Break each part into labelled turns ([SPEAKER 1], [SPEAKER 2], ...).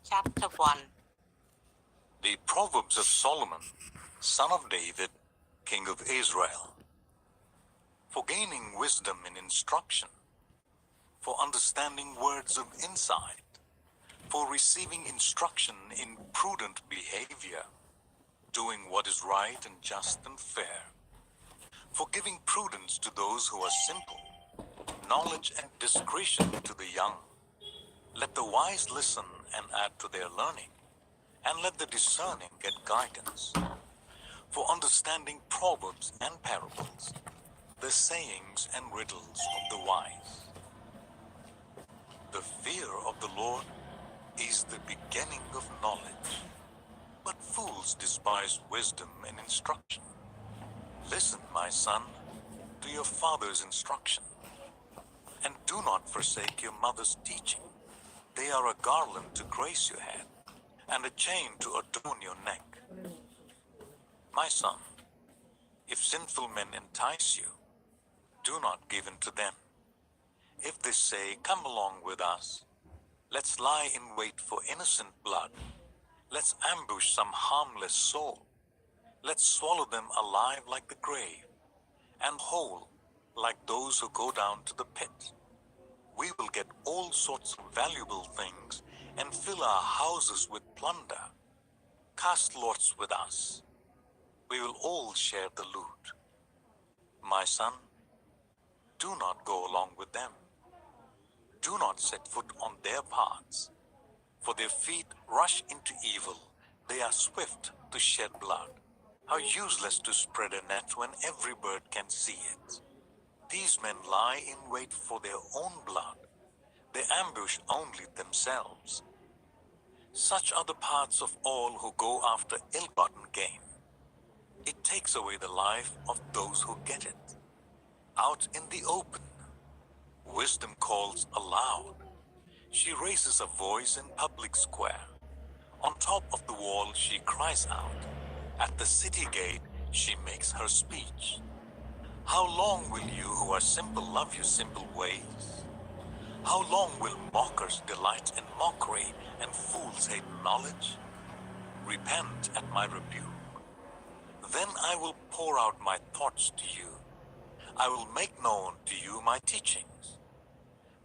[SPEAKER 1] Chapter 1.
[SPEAKER 2] The Proverbs of Solomon, son of David, king of Israel. For gaining wisdom in instruction, for understanding words of insight, for receiving instruction in prudent behavior, doing what is right and just and fair, for giving prudence to those who are simple, knowledge and discretion to the young. Let the wise listen and add to their learning, and let the discerning get guidance. For understanding proverbs and parables, the sayings and riddles of the wise. The fear of the Lord is the beginning of knowledge, but fools despise wisdom and instruction. Listen, my son, to your father's instruction, and do not forsake your mother's teaching. They are a garland to grace your head, and a chain to adorn your neck. My son, if sinful men entice you, do not give in to them. If they say, "Come along with us, let's lie in wait for innocent blood. Let's ambush some harmless soul. Let's swallow them alive like the grave, and whole like those who go down to the pit. We will get all sorts of valuable things and fill our houses with plunder. Cast lots with us. We will all share the loot. My son, do not go along with them. Do not set foot on their paths, for their feet rush into evil. They are swift to shed blood. How useless to spread a net when every bird can see it. These men lie in wait for their own blood. They ambush only themselves. Such are the paths of all who go after ill-gotten gain. It takes away the life of those who get it. Out in the open, wisdom calls aloud. She raises a voice in public square. On top of the wall she cries out. At the city gate she makes her speech. How long will you who are simple love your simple ways? How long will mockers delight in mockery and fools hate knowledge? Repent at my rebuke. Then I will pour out my thoughts to you. I will make known to you my teachings.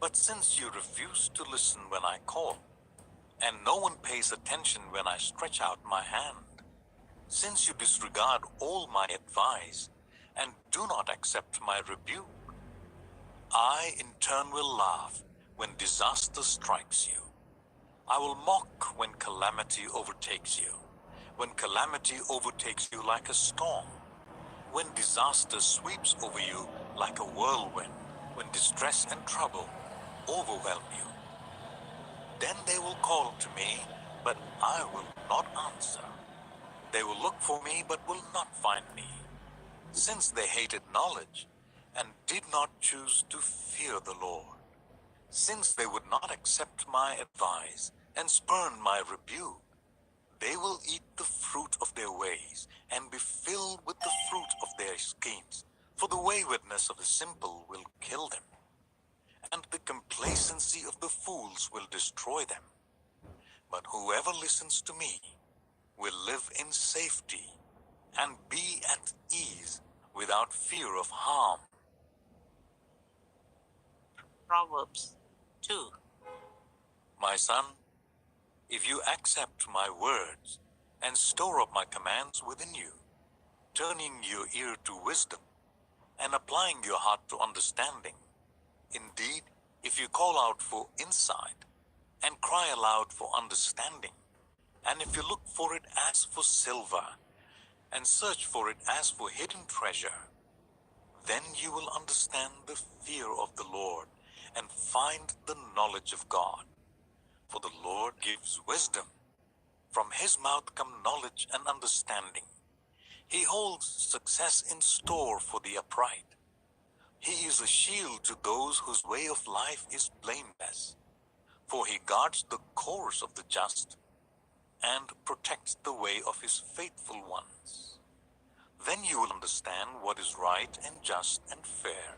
[SPEAKER 2] But since you refuse to listen when I call, and no one pays attention when I stretch out my hand, since you disregard all my advice and do not accept my rebuke, I in turn will laugh when disaster strikes you. I will mock when calamity overtakes you. When calamity overtakes you like a storm. When disaster sweeps over you like a whirlwind. When distress and trouble overwhelm you. Then they will call to me, but I will not answer. They will look for me, but will not find me. Since they hated knowledge and did not choose to fear the Lord. Since they would not accept my advice and spurn my rebuke, they will eat the fruit of their ways and be filled with the fruit of their schemes. For the waywardness of the simple will kill them, and the complacency of the fools will destroy them. But whoever listens to me will live in safety and be at ease without fear of harm.
[SPEAKER 1] Proverbs 2.
[SPEAKER 2] My son, if you accept my words and store up my commands within you, turning your ear to wisdom and applying your heart to understanding, indeed, if you call out for insight and cry aloud for understanding, and if you look for it as for silver and search for it as for hidden treasure, then you will understand the fear of the Lord and find the knowledge of God. For the Lord gives wisdom. From his mouth come knowledge and understanding. He holds success in store for the upright. He is a shield to those whose way of life is blameless. For he guards the course of the just and protects the way of his faithful ones. Then you will understand what is right and just and fair,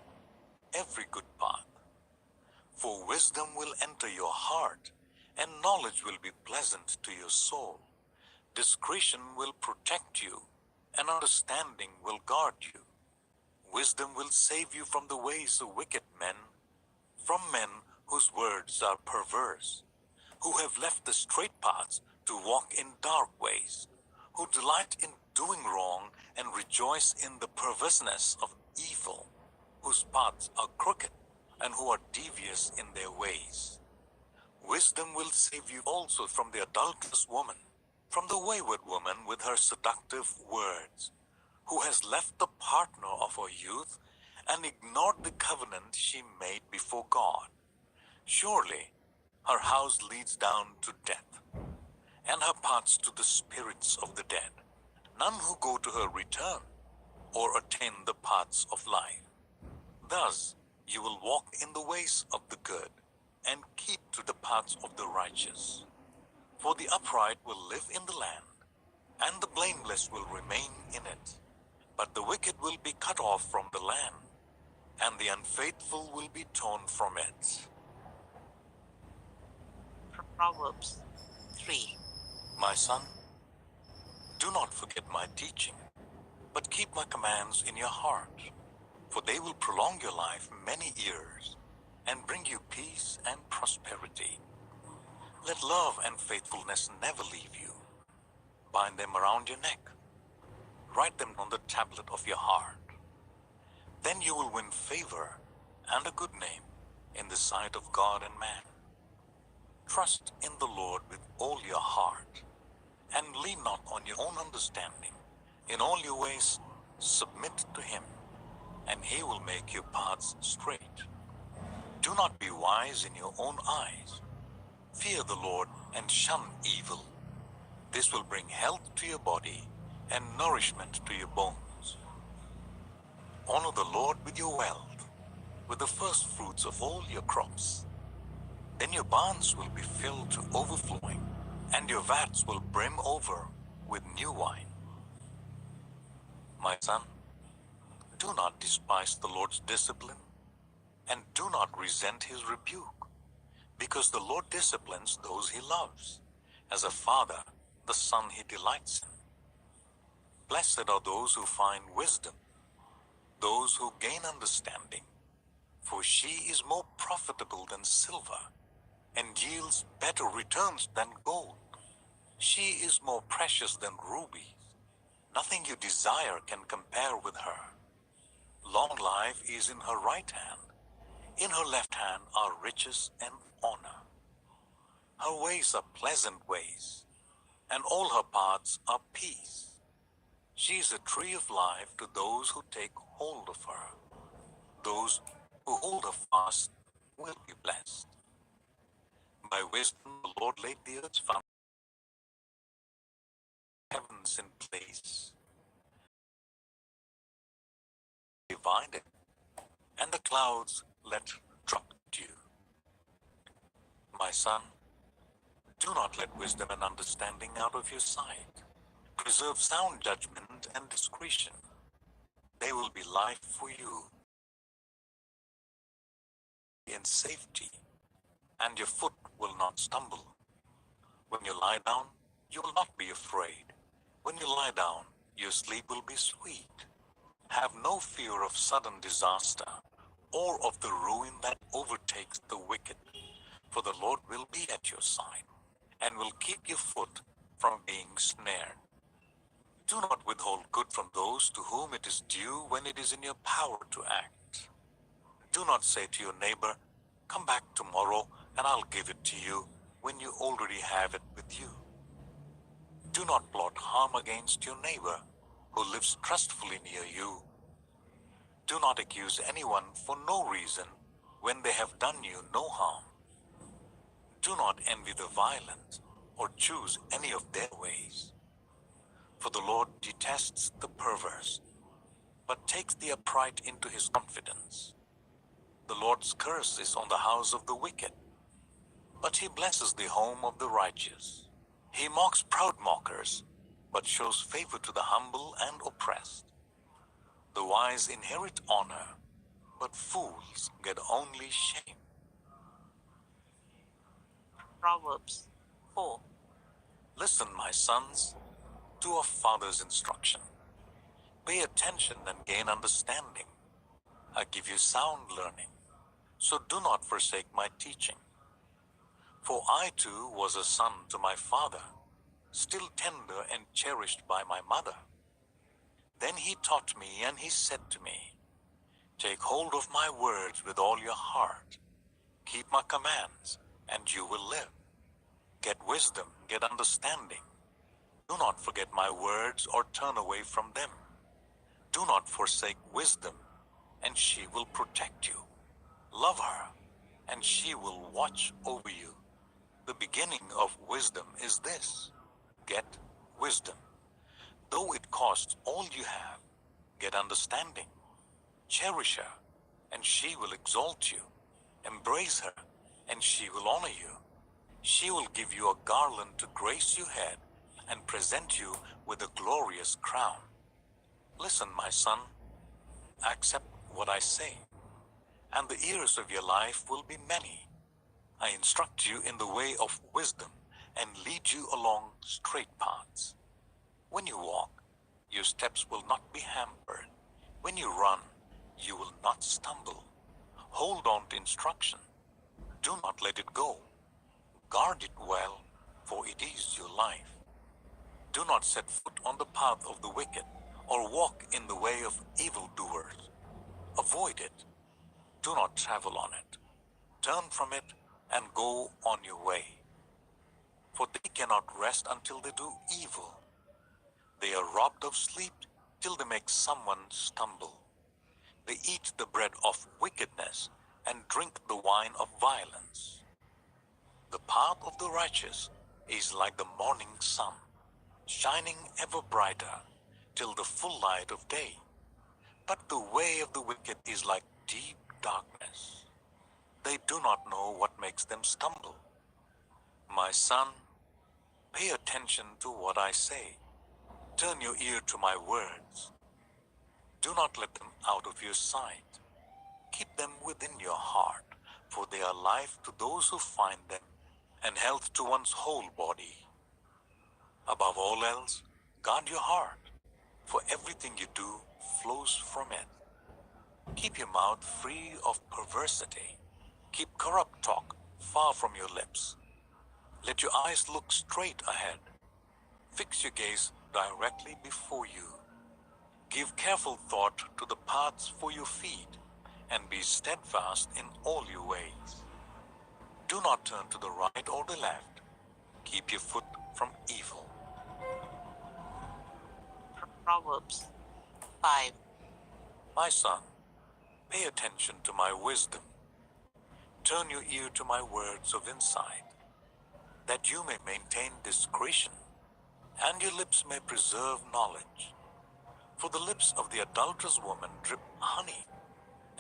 [SPEAKER 2] every good path. For wisdom will enter your heart, and knowledge will be pleasant to your soul. Discretion will protect you, and understanding will guard you. Wisdom will save you from the ways of wicked men, from men whose words are perverse, who have left the straight paths to walk in dark ways, who delight in doing wrong and rejoice in the perverseness of evil, whose paths are crooked and who are devious in their ways. Wisdom will save you also from the adulterous woman, from the wayward woman with her seductive words, who has left the partner of her youth and ignored the covenant she made before God. Surely her house leads down to death, and her paths to the spirits of the dead. None who go to her return or attain the paths of life. Thus you will walk in the ways of the good and keep to the paths of the righteous. For the upright will live in the land, and the blameless will remain in it. But the wicked will be cut off from the land, and the unfaithful will be torn from it.
[SPEAKER 1] Proverbs 3.
[SPEAKER 2] My son, do not forget my teaching, but keep my commands in your heart, for they will prolong your life many years and bring you peace and prosperity. Let love and faithfulness never leave you. Bind them around your neck. Write them on the tablet of your heart. Then you will win favor and a good name in the sight of God and man. Trust in the Lord with all your heart, and lean not on your own understanding. In all your ways submit to him, and he will make your paths straight. Do not be wise in your own eyes. Fear the Lord and shun evil. This will bring health to your body and nourishment to your bones. Honor the Lord with your wealth, with the first fruits of all your crops. Then your barns will be filled to overflowing, and your vats will brim over with new wine. My son, do not despise the Lord's discipline, and do not resent his rebuke, because the Lord disciplines those he loves, as a father the son he delights in. Blessed are those who find wisdom, those who gain understanding, for she is more profitable than silver, and yields better returns than gold. She is more precious than rubies. Nothing you desire can compare with her. Long life is in her right hand. In her left hand are riches and honor. Her ways are pleasant ways, and all her paths are peace. She is a tree of life to those who take hold of her. Those who hold her fast will be blessed. By wisdom the Lord laid the earth's foundation, heavens in place, divided, and the clouds let drop dew. My son, do not let wisdom and understanding out of your sight. Preserve sound judgment and discretion. They will be life for you in safety, and your foot will not stumble. When you lie down, you will not be afraid. When you lie down, your sleep will be sweet. Have no fear of sudden disaster, or of the ruin that overtakes the wicked, for the Lord will be at your side, and will keep your foot from being snared. Do not withhold good from those to whom it is due when it is in your power to act. Do not say to your neighbor, "Come back tomorrow and I'll give it to you," when you already have it with you. Do not plot harm against your neighbor who lives trustfully near you. Do not accuse anyone for no reason when they have done you no harm. Do not envy the violent or choose any of their ways. For the Lord detests the perverse, but takes the upright into his confidence. The Lord's curse is on the house of the wicked, but he blesses the home of the righteous. He mocks proud mockers, but shows favor to the humble and oppressed. The wise inherit honor, but fools get only shame.
[SPEAKER 1] Proverbs 4.
[SPEAKER 2] Listen, my sons, to a father's instruction. Pay attention and gain understanding. I give you sound learning, so do not forsake my teaching. For I too was a son to my father, still tender and cherished by my mother. Then he taught me, and he said to me, take hold of my words with all your heart. Keep my commands, and you will live. Get wisdom, get understanding. Do not forget my words or turn away from them. Do not forsake wisdom, and she will protect you. Love her, and she will watch over you. The beginning of wisdom is this: get wisdom. Though it costs all you have, get understanding. Cherish her, and she will exalt you. Embrace her, and she will honor you. She will give you a garland to grace your head and present you with a glorious crown. Listen, my son, accept what I say, and the years of your life will be many. I instruct you in the way of wisdom and lead you along straight paths. When you walk, your steps will not be hampered. When you run, you will not stumble. Hold on to instruction. Do not let it go. Guard it well, for it is your life. Do not set foot on the path of the wicked, or walk in the way of evildoers. Avoid it. Do not travel on it. Turn from it and go on your way. For they cannot rest until they do evil. They are robbed of sleep till they make someone stumble. They eat the bread of wickedness and drink the wine of violence. The path of the righteous is like the morning sun, shining ever brighter till the full light of day. But the way of the wicked is like deep darkness. They do not know what makes them stumble. My son, pay attention to what I say. Turn your ear to my words. Do not let them out of your sight. Keep them within your heart, for they are life to those who find them, and health to one's whole body. Above all else, guard your heart, for everything you do flows from it. Keep your mouth free of perversity. Keep corrupt talk far from your lips. Let your eyes look straight ahead. Fix your gaze directly before you. Give careful thought to the paths for your feet, and be steadfast in all your ways. Do not turn to the right or the left. Keep your foot from evil.
[SPEAKER 1] Proverbs 5.
[SPEAKER 2] My son, pay attention to my wisdom. Turn your ear to my words of insight, that you may maintain discretion, and your lips may preserve knowledge. For the lips of the adulterous woman drip honey,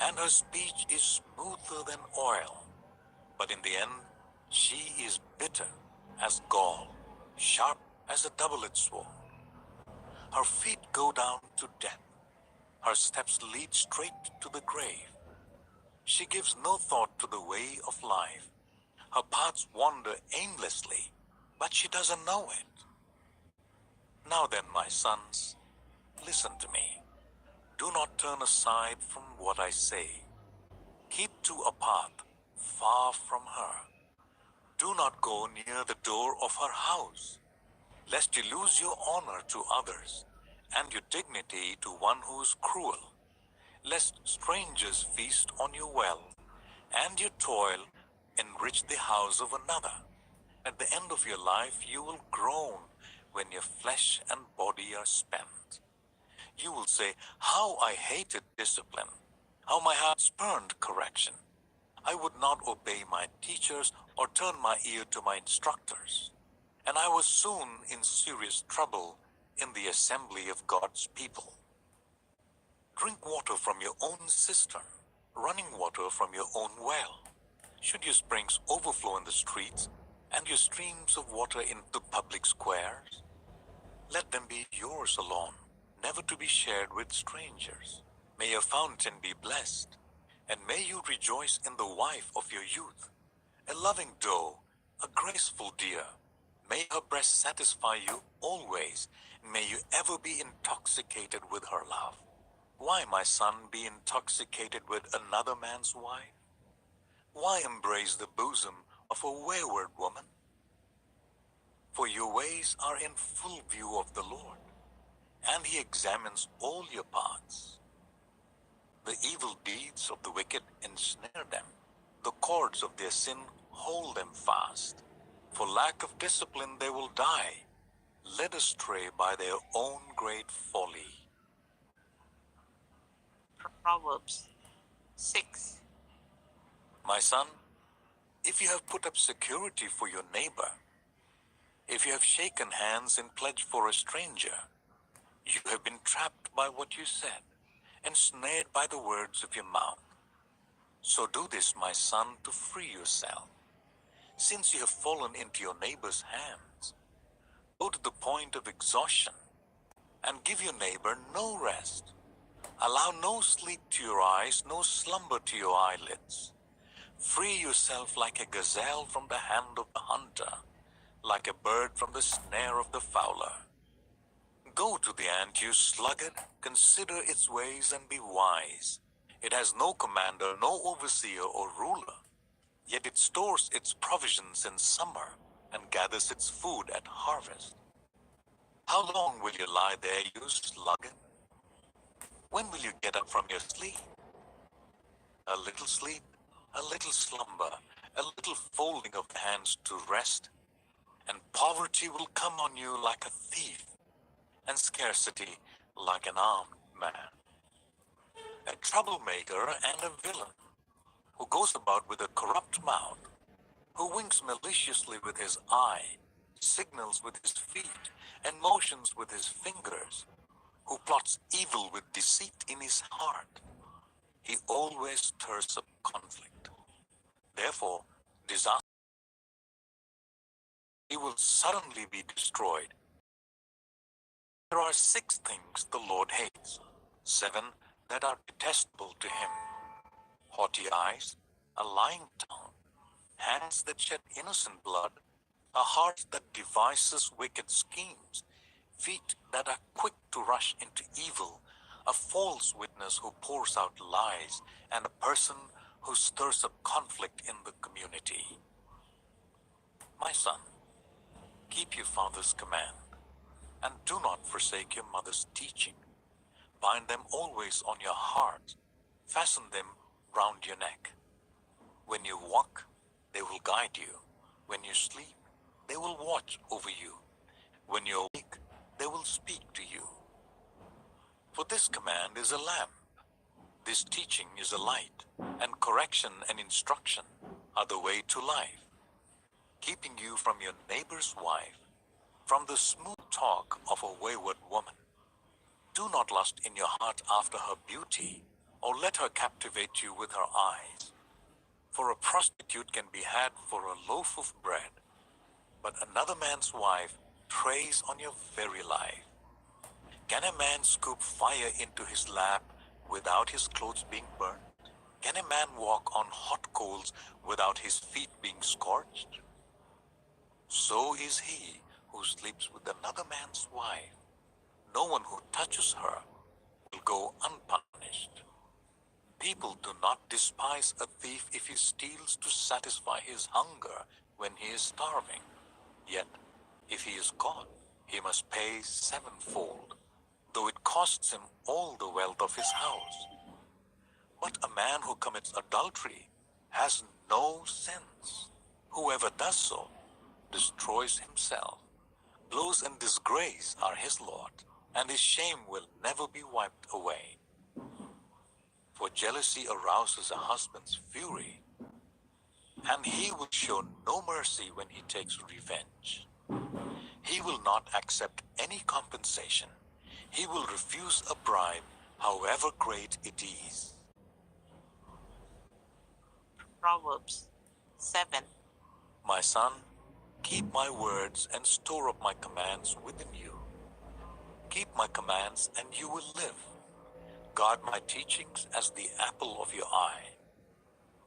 [SPEAKER 2] and her speech is smoother than oil. But in the end, she is bitter as gall, sharp as a double-edged sword. Her feet go down to death. Her steps lead straight to the grave. She gives no thought to the way of life. Her paths wander aimlessly, but she doesn't know it. Now then, my sons, listen to me. Do not turn aside from what I say. Keep to a path far from her. Do not go near the door of her house, lest you lose your honor to others, and your dignity to one who is cruel, lest strangers feast on your wealth, and your toil enrich the house of another. At the end of your life you will groan when your flesh and body are spent. You will say, how I hated discipline, how my heart spurned correction. I would not obey my teachers or turn my ear to my instructors. And I was soon in serious trouble in the assembly of God's people. Drink water from your own cistern, running water from your own well. Should your springs overflow in the streets, and your streams of water in the public squares? Let them be yours alone, never to be shared with strangers. May your fountain be blessed, and may you rejoice in the wife of your youth, a loving doe, a graceful deer. May her breast satisfy you always. May you ever be intoxicated with her love. Why, my son, be intoxicated with another man's wife? Why embrace the bosom of a wayward woman? For your ways are in full view of the Lord, and he examines all your paths. The evil deeds of the wicked ensnare them. The cords of their sin hold them fast. For lack of discipline they will die, led astray by their own great folly.
[SPEAKER 1] Proverbs 6.
[SPEAKER 2] My son, if you have put up security for your neighbor, if you have shaken hands in pledge for a stranger, you have been trapped by what you said, ensnared by the words of your mouth. So do this, my son, to free yourself. Since you have fallen into your neighbor's hands, go to the point of exhaustion and give your neighbor no rest. Allow no sleep to your eyes, no slumber to your eyelids. Free yourself like a gazelle from the hand of the hunter, like a bird from the snare of the fowler. Go to the ant, you sluggard, consider its ways and be wise. It has no commander, no overseer or ruler, yet it stores its provisions in summer and gathers its food at harvest. How long will you lie there, you sluggard? When will you get up from your sleep? A little sleep, a little slumber, a little folding of the hands to rest, and poverty will come on you like a thief, and scarcity like an armed man. A troublemaker and a villain, who goes about with a corrupt mouth, who winks maliciously with his eye, signals with his feet, and motions with his fingers, who plots evil with deceit in his heart. He always stirs up conflict. Therefore, disaster. He will suddenly be destroyed. There are 6 things the Lord hates, 7 that are detestable to him: haughty eyes, a lying tongue, hands that shed innocent blood, a heart that devises wicked schemes, feet that are quick to rush into evil, a false witness who pours out lies, and a person who stirs up conflict in the community. My son, keep your father's command, and do not forsake your mother's teaching. Bind them always on your heart, fasten them round your neck. When you walk, they will guide you. When you sleep, they will watch over you. When you awake, they will speak to you. For this command is a lamp, this teaching is a light, and correction and instruction are the way to life, keeping you from your neighbor's wife, from the smooth talk of a wayward woman. Do not lust in your heart after her beauty, or let her captivate you with her eyes. For a prostitute can be had for a loaf of bread, but another man's wife preys on your very life. Can a man scoop fire into his lap without his clothes being burned? Can a man walk on hot coals without his feet being scorched? So is he who sleeps with another man's wife. No one who touches her will go unpunished. People do not despise a thief if he steals to satisfy his hunger when he is starving. Yet, if he is caught, he must pay 7-fold, though it costs him all the wealth of his house. But a man who commits adultery has no sense. Whoever does so destroys himself. Blows and disgrace are his lot, and his shame will never be wiped away. For jealousy arouses a husband's fury, and he will show no mercy when he takes revenge. He will not accept any compensation. He will refuse a bribe, however great it is.
[SPEAKER 1] Proverbs 7.
[SPEAKER 2] My son, keep my words and store up my commands within you. Keep my commands and you will live. Guard my teachings as the apple of your eye.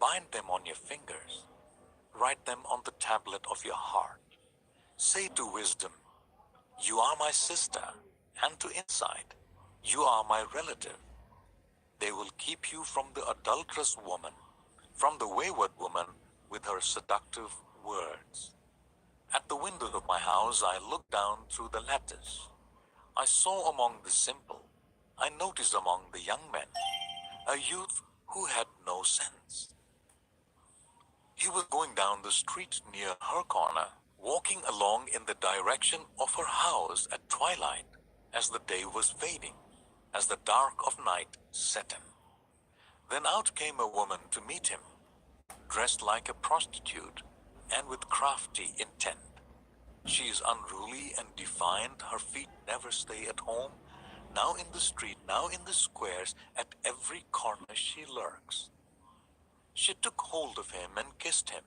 [SPEAKER 2] Bind them on your fingers. Write them on the tablet of your heart. Say to wisdom, you are my sister, and to insight, you are my relative. They will keep you from the adulterous woman, from the wayward woman with her seductive words. At the window of my house I looked down through the lattice. I saw among the simple, I noticed among the young men, a youth who had no sense. He was going down the street near her corner, walking along in the direction of her house at twilight, as the day was fading, as the dark of night set in. Then out came a woman to meet him, dressed like a prostitute and with crafty intent. She is unruly and defiant, her feet never stay at home. Now in the street, now in the squares, at every corner she lurks. She took hold of him and kissed him,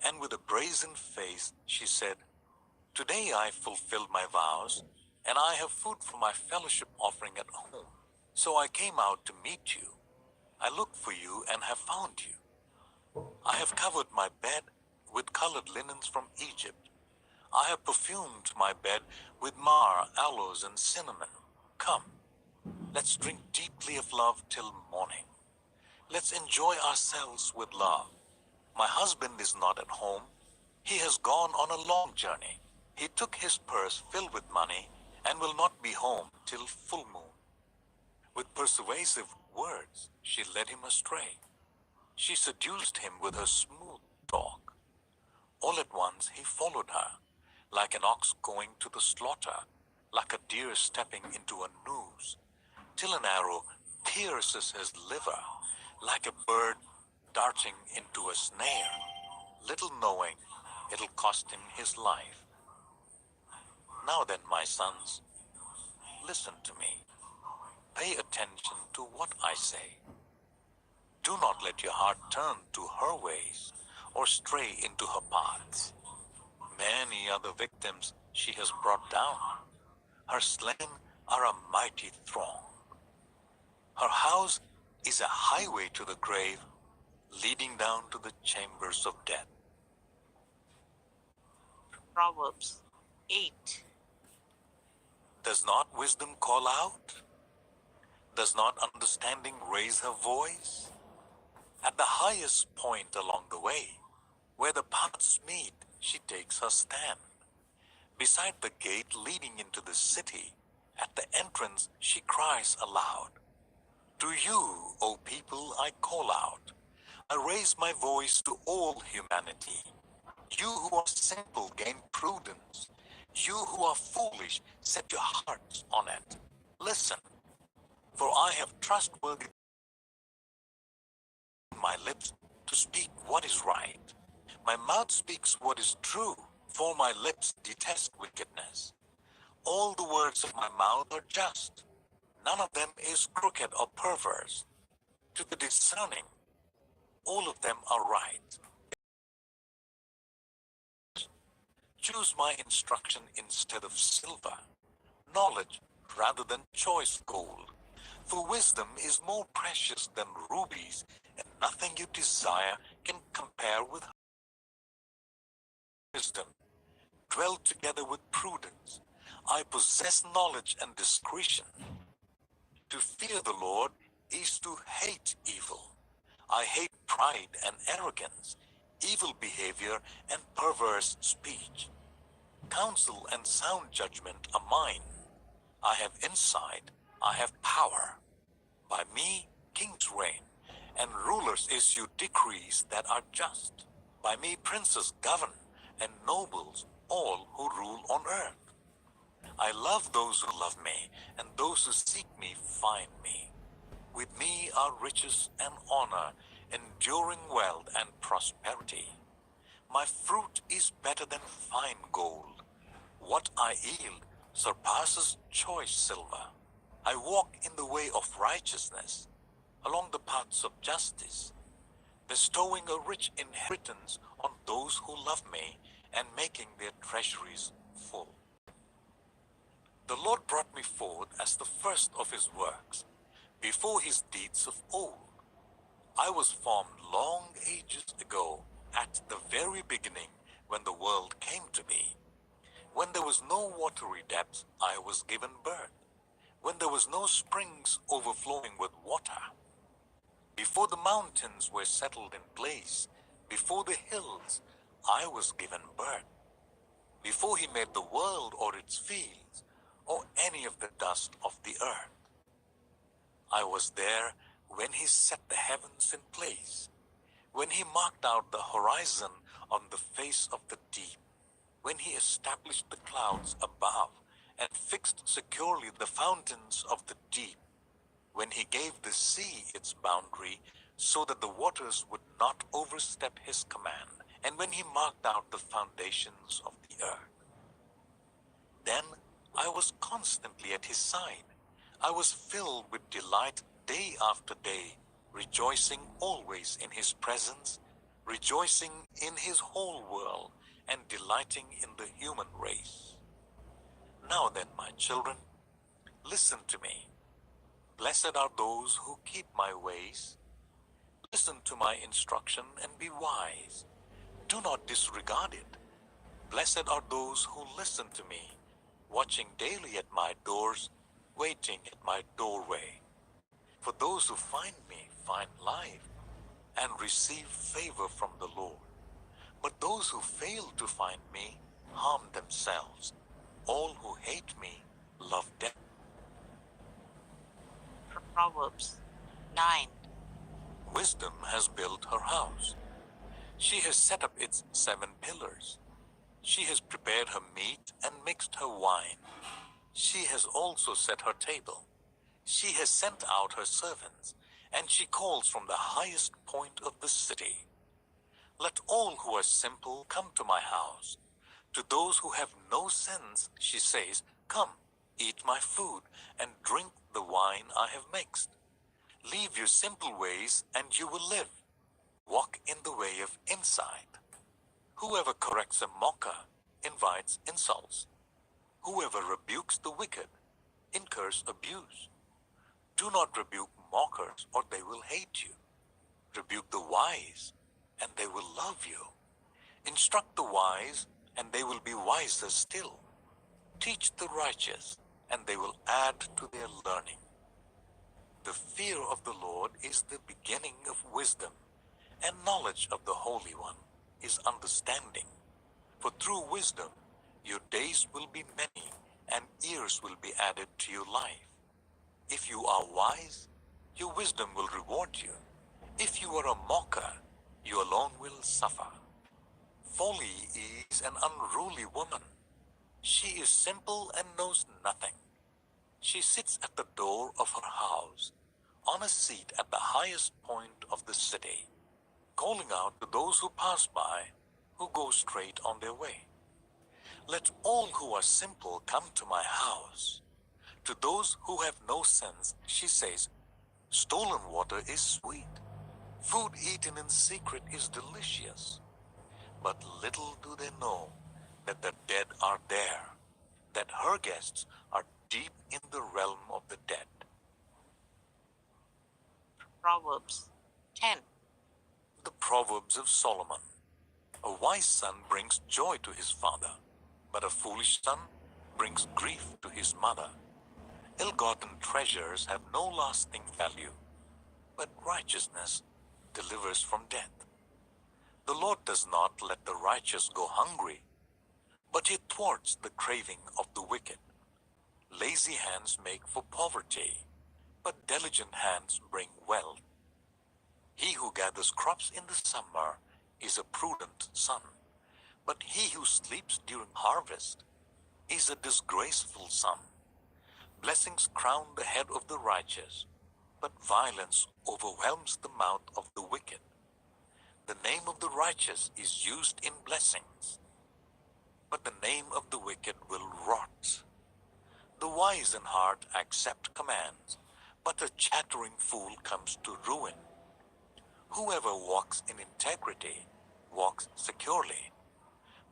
[SPEAKER 2] and with a brazen face she said, today I fulfilled my vows, and I have food for my fellowship offering at home. So I came out to meet you. I looked for you and have found you. I have covered my bed with colored linens from Egypt. I have perfumed my bed with myrrh, aloes, and cinnamon. Come, let's drink deeply of love till morning. Let's enjoy ourselves with love. My husband is not at home. He has gone on a long journey. He took his purse filled with money and will not be home till full moon. With persuasive words, she led him astray. She seduced him with her smooth talk. All at once he followed her, like an ox going to the slaughter, like a deer stepping into a noose, till an arrow pierces his liver, like a bird darting into a snare, little knowing it'll cost him his life. Now then, my sons, listen to me. Pay attention to what I say. Do not let your heart turn to her ways or stray into her paths. Many other victims she has brought down. Her slain are a mighty throng. Her house is a highway to the grave, leading down to the chambers of death.
[SPEAKER 1] Proverbs 8.
[SPEAKER 2] Does not wisdom call out? Does not understanding raise her voice? At the highest point along the way, where the paths meet, she takes her stand. Beside the gate leading into the city, at the entrance she cries aloud. To you, O people, I call out. I raise my voice to all humanity. You who are simple, gain prudence. You who are foolish, set your hearts on it. Listen, for I have trustworthy my lips to speak what is right. My mouth speaks what is true, for my lips detest wickedness. All the words of my mouth are just. None of them is crooked or perverse. To the discerning, all of them are right. Choose my instruction instead of silver, knowledge rather than choice gold. For wisdom is more precious than rubies, and nothing you desire can compare with her. Wisdom. Dwell together with prudence. I possess knowledge and discretion. To fear the Lord is to hate evil. I hate pride and arrogance, evil behavior and perverse speech. Counsel and sound judgment are mine. I have insight, I have power. By me kings reign, and rulers issue decrees that are just. By me princes govern, and nobles all who rule on earth. I love those who love me, and those who seek me find me. With me are riches and honor, enduring wealth and prosperity. My fruit is better than fine gold. What I yield surpasses choice silver. I walk in the way of righteousness, along the paths of justice, bestowing a rich inheritance on those who love me and making their treasuries full. The Lord brought me forth as the first of his works, before his deeds of old. I was formed long ages ago at the very beginning when the world came to be. When there was no watery depth, I was given birth. When there was no springs overflowing with water. Before the mountains were settled in place, before the hills, I was given birth. Before he made the world or its fields, or any of the dust of the earth. I was there when he set the heavens in place, when he marked out the horizon on the face of the deep, when he established the clouds above and fixed securely the fountains of the deep, when he gave the sea its boundary so that the waters would not overstep his command, and when he marked out the foundations of the earth. Then I was constantly at his side. I was filled with delight day after day, rejoicing always in his presence, rejoicing in his whole world, and delighting in the human race. Now then, my children, listen to me. Blessed are those who keep my ways. Listen to my instruction and be wise. Do not disregard it. Blessed are those who listen to me, watching daily at my doors, waiting at my doorway. For those who find me find life and receive favor from the Lord. But those who fail to find me harm themselves. All who hate me love death.
[SPEAKER 1] Proverbs 9.
[SPEAKER 2] Wisdom has built her house. She has set up its 7 pillars. She has prepared her meat and mixed her wine. She has also set her table. She has sent out her servants, and she calls from the highest point of the city. Let all who are simple come to my house. To those who have no sense, she says, come, eat my food, and drink the wine I have mixed. Leave your simple ways, and you will live. Walk in the way of insight. Whoever corrects a mocker invites insults. Whoever rebukes the wicked incurs abuse. Do not rebuke mockers, or they will hate you. Rebuke the wise, and they will love you. Instruct the wise, and they will be wiser still. Teach the righteous, and they will add to their learning. The fear of the Lord is the beginning of wisdom, and knowledge of the Holy One is understanding. For through wisdom your days will be many, and years will be added to your life. If you are wise, your wisdom will reward you. If you are a mocker, you alone will suffer. Folly is an unruly woman. She is simple and knows nothing. She sits at the door of her house, on a seat at the highest point of the city, calling out to those who pass by, who go straight on their way. Let all who are simple come to my house. To those who have no sense, she says, stolen water is sweet. Food eaten in secret is delicious. But little do they know that the dead are there, that her guests are deep in the realm of the dead.
[SPEAKER 1] Proverbs 10.
[SPEAKER 2] The Proverbs of Solomon. A wise son brings joy to his father, but a foolish son brings grief to his mother. Ill-gotten treasures have no lasting value, but righteousness delivers from death. The Lord does not let the righteous go hungry, but he thwarts the craving of the wicked. Lazy hands make for poverty, but diligent hands bring wealth. He who gathers crops in the summer is a prudent son, but he who sleeps during harvest is a disgraceful son. Blessings crown the head of the righteous, but violence overwhelms the mouth of the wicked. The name of the righteous is used in blessings, but the name of the wicked will rot. The wise in heart accept commands, but a chattering fool comes to ruin. Whoever walks in integrity walks securely,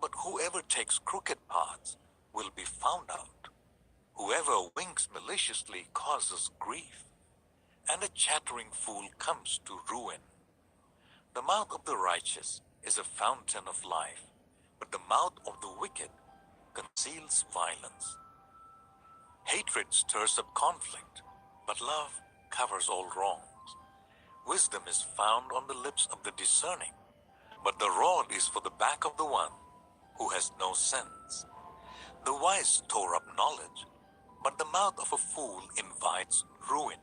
[SPEAKER 2] but whoever takes crooked paths will be found out. Whoever winks maliciously causes grief, and a chattering fool comes to ruin. The mouth of the righteous is a fountain of life, but the mouth of the wicked conceals violence. Hatred stirs up conflict, but love covers all wrongs. Wisdom is found on the lips of the discerning, but the rod is for the back of the one who has no sense. The wise store up knowledge, but the mouth of a fool invites ruin.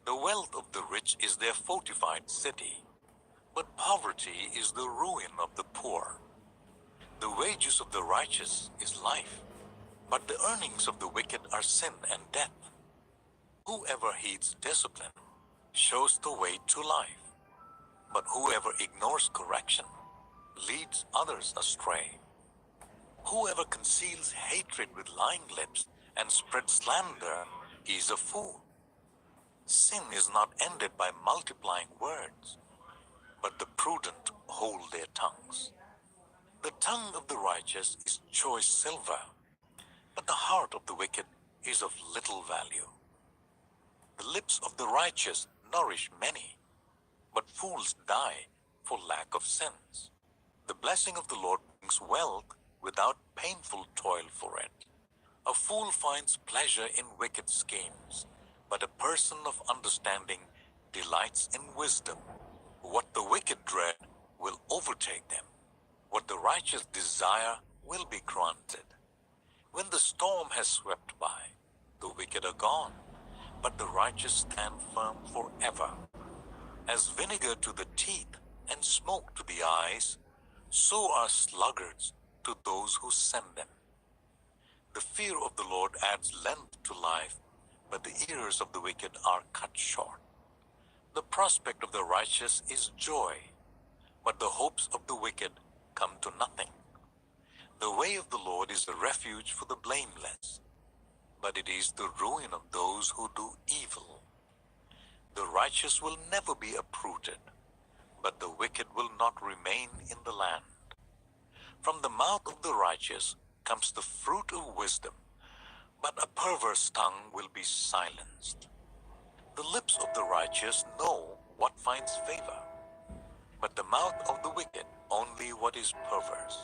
[SPEAKER 2] The wealth of the rich is their fortified city, but poverty is the ruin of the poor. The wages of the righteous is life, but the earnings of the wicked are sin and death. Whoever heeds discipline shows the way to life, but whoever ignores correction leads others astray. Whoever conceals hatred with lying lips and spreads slander is a fool. Sin is not ended by multiplying words, but the prudent hold their tongues. The tongue of the righteous is choice silver, but the heart of the wicked is of little value. The lips of the righteous nourish many, but fools die for lack of sense. The blessing of the Lord brings wealth without painful toil for it. A fool finds pleasure in wicked schemes, but a person of understanding delights in wisdom. What the wicked dread will overtake them. What the righteous desire will be granted. When the storm has swept by, the wicked are gone, but the righteous stand firm forever. As vinegar to the teeth and smoke to the eyes, so are sluggards to those who send them. The fear of the Lord adds length to life, but the ears of the wicked are cut short. The prospect of the righteous is joy, but the hopes of the wicked come to nothing. The way of the Lord is a refuge for the blameless, but it is the ruin of those who do evil. The righteous will never be uprooted, but the wicked will not remain in the land. From the mouth of the righteous comes the fruit of wisdom, but a perverse tongue will be silenced. The lips of the righteous know what finds favor, but the mouth of the wicked only what is perverse.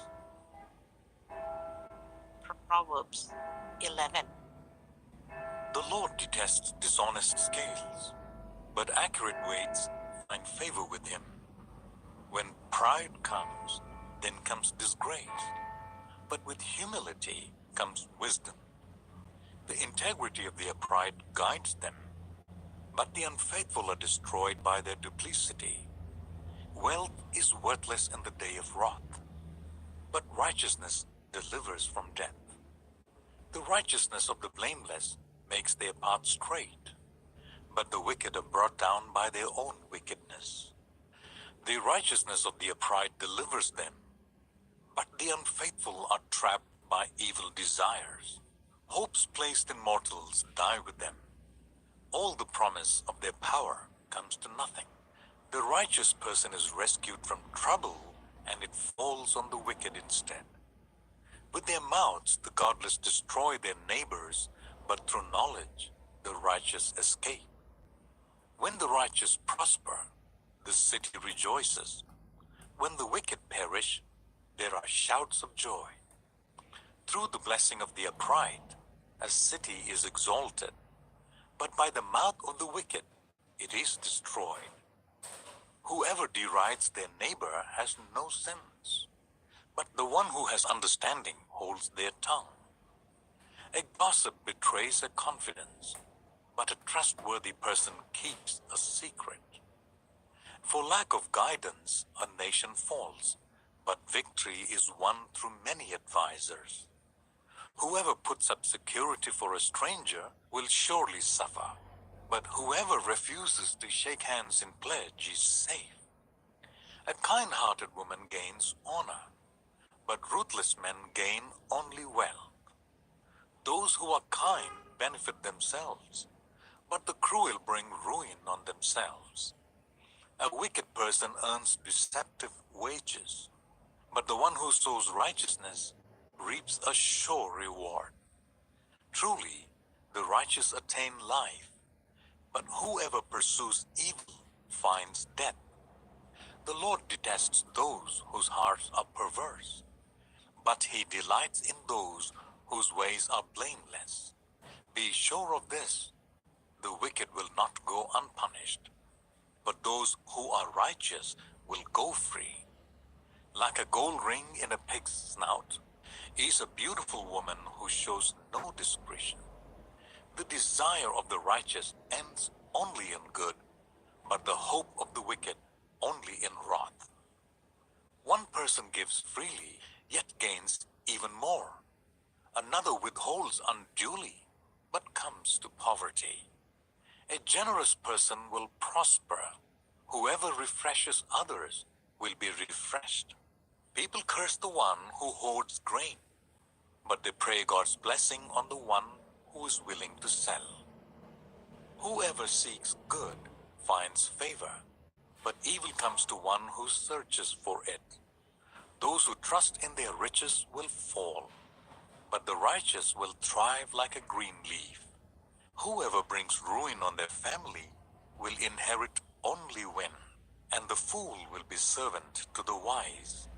[SPEAKER 1] Proverbs 11.
[SPEAKER 2] The Lord detests dishonest scales, but accurate weights find favor with him. When pride comes, then comes disgrace, but with humility comes wisdom. The integrity of the upright guides them, but the unfaithful are destroyed by their duplicity. Wealth is worthless in the day of wrath, but righteousness delivers from death. The righteousness of the blameless makes their path straight, but the wicked are brought down by their own wickedness. The righteousness of the upright delivers them, but the unfaithful are trapped by evil desires. Hopes placed in mortals die with them. All the promise of their power comes to nothing. The righteous person is rescued from trouble, and it falls on the wicked instead. With their mouths the godless destroy their neighbors, but through knowledge the righteous escape. When the righteous prosper, the city rejoices. When the wicked perish, there are shouts of joy. Through the blessing of the upright, a city is exalted, but by the mouth of the wicked it is destroyed. Whoever derides their neighbor has no sense, but the one who has understanding holds their tongue. A gossip betrays a confidence, but a trustworthy person keeps a secret. For lack of guidance, a nation falls, but victory is won through many advisers. Whoever puts up security for a stranger will surely suffer, but whoever refuses to shake hands in pledge is safe. A kind-hearted woman gains honor, but ruthless men gain only wealth. Those who are kind benefit themselves, but the cruel bring ruin on themselves. A wicked person earns deceptive wages, but the one who sows righteousness reaps a sure reward. Truly, the righteous attain life, but whoever pursues evil finds death. The Lord detests those whose hearts are perverse, but he delights in those whose ways are blameless. Be sure of this, the wicked will not go unpunished, but those who are righteous will go free. Like a gold ring in a pig's snout is a beautiful woman who shows no discretion. The desire of the righteous ends only in good, but the hope of the wicked only in wrath. One person gives freely, yet gains even more. Another withholds unduly, but comes to poverty. A generous person will prosper. Whoever refreshes others will be refreshed. People curse the one who hoards grain, but they pray God's blessing on the one who is willing to sell. Whoever seeks good finds favor, but evil comes to one who searches for it. Those who trust in their riches will fall, but the righteous will thrive like a green leaf. Whoever brings ruin on their family will inherit only win, and the fool will be servant to the wise.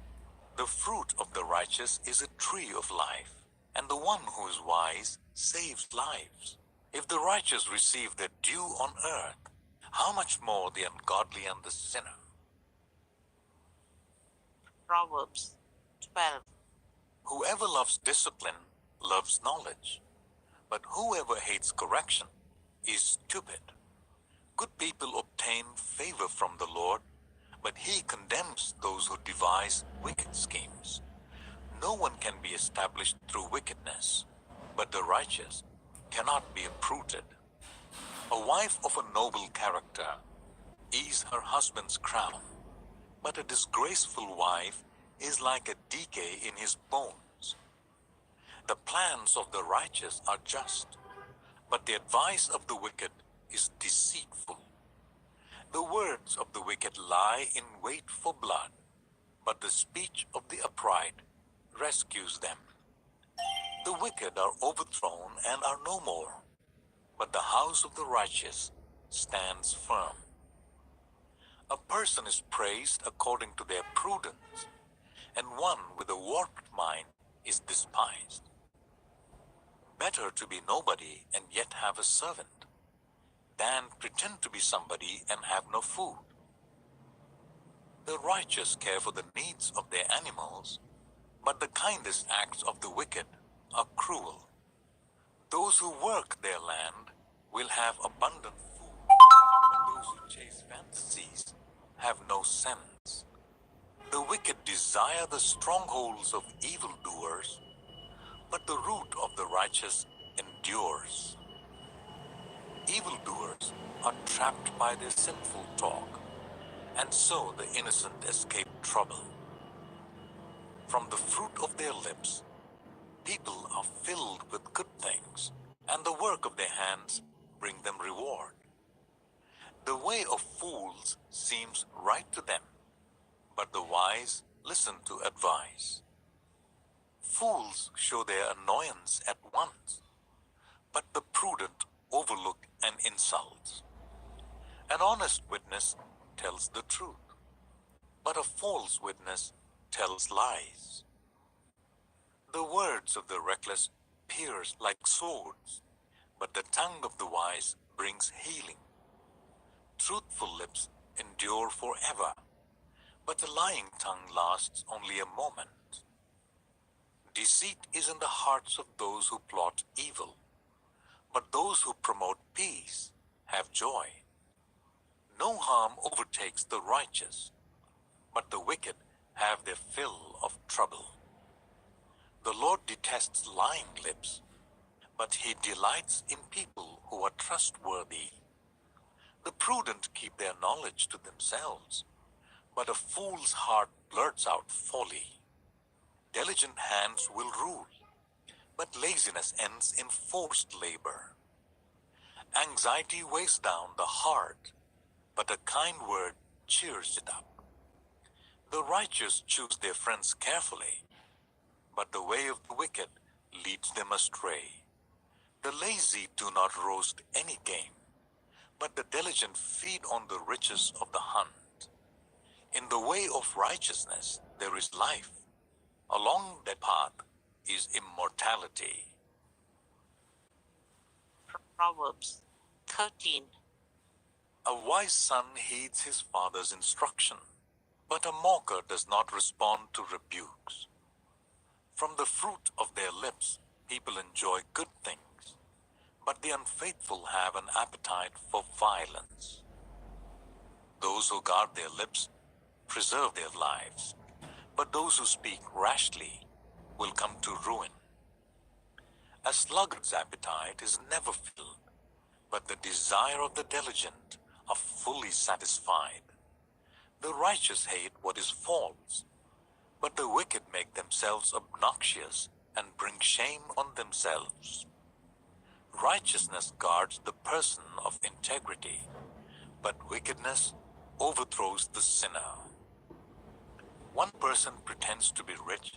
[SPEAKER 2] The fruit of the righteous is a tree of life, and the one who is wise saves lives. If the righteous receive their due on earth, how much more the ungodly and the sinner?
[SPEAKER 1] Proverbs 12.
[SPEAKER 2] Whoever loves discipline loves knowledge, but whoever hates correction is stupid. Good people obtain favor from the Lord, but he condemns those who devise wicked schemes. No one can be established through wickedness, but the righteous cannot be uprooted. A wife of a noble character is her husband's crown, but a disgraceful wife is like a decay in his bones. The plans of the righteous are just, but the advice of the wicked is deceitful. The words of the wicked lie in wait for blood, but the speech of the upright rescues them. The wicked are overthrown and are no more, but the house of the righteous stands firm. A person is praised according to their prudence, and one with a warped mind is despised. Better to be nobody and yet have a servant, than pretend to be somebody and have no food. The righteous care for the needs of their animals, but the kindest acts of the wicked are cruel. Those who work their land will have abundant food, but those who chase fantasies have no sense. The wicked desire the strongholds of evildoers, but the root of the righteous endures. Evildoers are trapped by their sinful talk, and so the innocent escape trouble. From the fruit of their lips, people are filled with good things, and the work of their hands bring them reward. The way of fools seems right to them, but the wise listen to advice. Fools show their annoyance at once, but the prudent overlook an insult. An honest witness tells the truth, but a false witness tells lies. The words of the reckless pierce like swords, but the tongue of the wise brings healing. Truthful lips endure forever, but a lying tongue lasts only a moment. Deceit is in the hearts of those who plot evil, but those who promote peace have joy. No harm overtakes the righteous, but the wicked have their fill of trouble. The Lord detests lying lips, but he delights in people who are trustworthy. The prudent keep their knowledge to themselves, but a fool's heart blurts out folly. Diligent hands will rule, but laziness ends in forced labor. Anxiety weighs down the heart, but a kind word cheers it up. The righteous choose their friends carefully, but the way of the wicked leads them astray. The lazy do not roast any game, but the diligent feed on the riches of the hunt. In the way of righteousness there is life. Along that path is immortality.
[SPEAKER 1] Proverbs 13.
[SPEAKER 2] A wise son heeds his father's instruction, but a mocker does not respond to rebukes. From the fruit of their lips people enjoy good things, but the unfaithful have an appetite for violence. Those who guard their lips preserve their lives, but those who speak rashly will come to ruin. A sluggard's appetite is never filled, but the desire of the diligent are fully satisfied. The righteous hate what is false, but the wicked make themselves obnoxious and bring shame on themselves. Righteousness guards the person of integrity, but wickedness overthrows the sinner. One person pretends to be rich,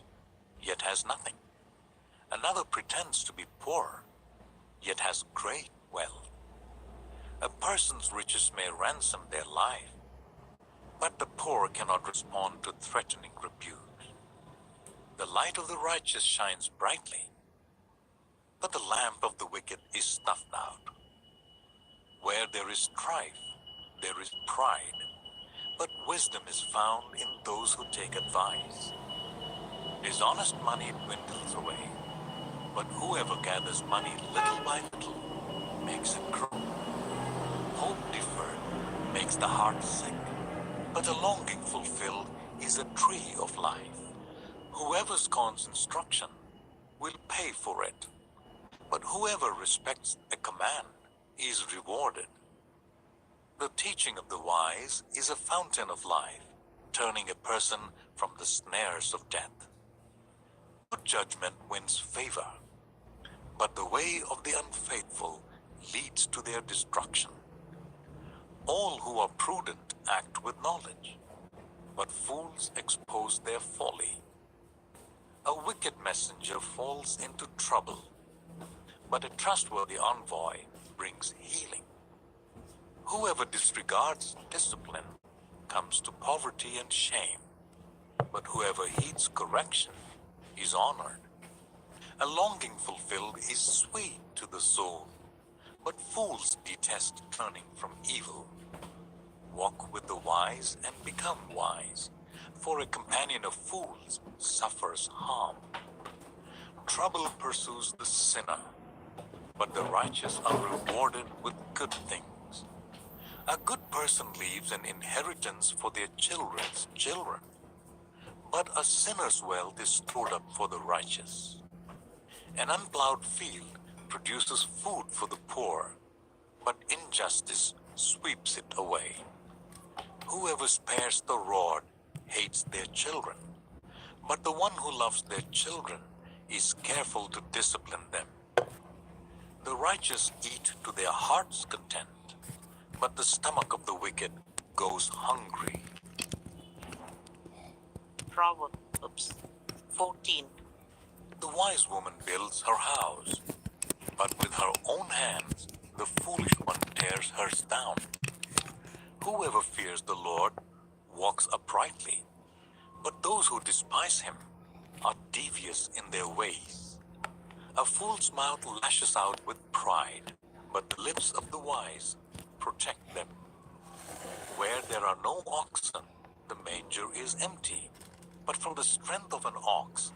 [SPEAKER 2] yet has nothing. Another pretends to be poor, yet has great wealth. A person's riches may ransom their life, but the poor cannot respond to threatening rebukes. The light of the righteous shines brightly, but the lamp of the wicked is snuffed out. Where there is strife, there is pride, but wisdom is found in those who take advice. Dishonest money dwindles away, but whoever gathers money little by little makes it grow. Hope deferred makes the heart sick, but a longing fulfilled is a tree of life. Whoever scorns instruction will pay for it, but whoever respects a command is rewarded. The teaching of the wise is a fountain of life, turning a person from the snares of death. Good judgment wins favor, but the way of the unfaithful leads to their destruction. All who are prudent act with knowledge, but fools expose their folly. A wicked messenger falls into trouble, but a trustworthy envoy brings healing. Whoever disregards discipline comes to poverty and shame, but whoever heeds correction is honored. A longing fulfilled is sweet to the soul, but fools detest turning from evil. Walk with the wise and become wise, for a companion of fools suffers harm. Trouble pursues the sinner, but the righteous are rewarded with good things. A good person leaves an inheritance for their children's children, but a sinner's wealth is stored up for the righteous. An unplowed field produces food for the poor, but injustice sweeps it away. Whoever spares the rod hates their children, but the one who loves their children is careful to discipline them. The righteous eat to their heart's content, but the stomach of the wicked goes hungry.
[SPEAKER 1] Proverbs 14.
[SPEAKER 2] The wise woman builds her house, but with her own hands the foolish one tears hers down. Whoever fears the Lord walks uprightly, but those who despise him are devious in their ways. A fool's mouth lashes out with pride, but the lips of the wise protect them. Where there are no oxen, the manger is empty, but from the strength of an ox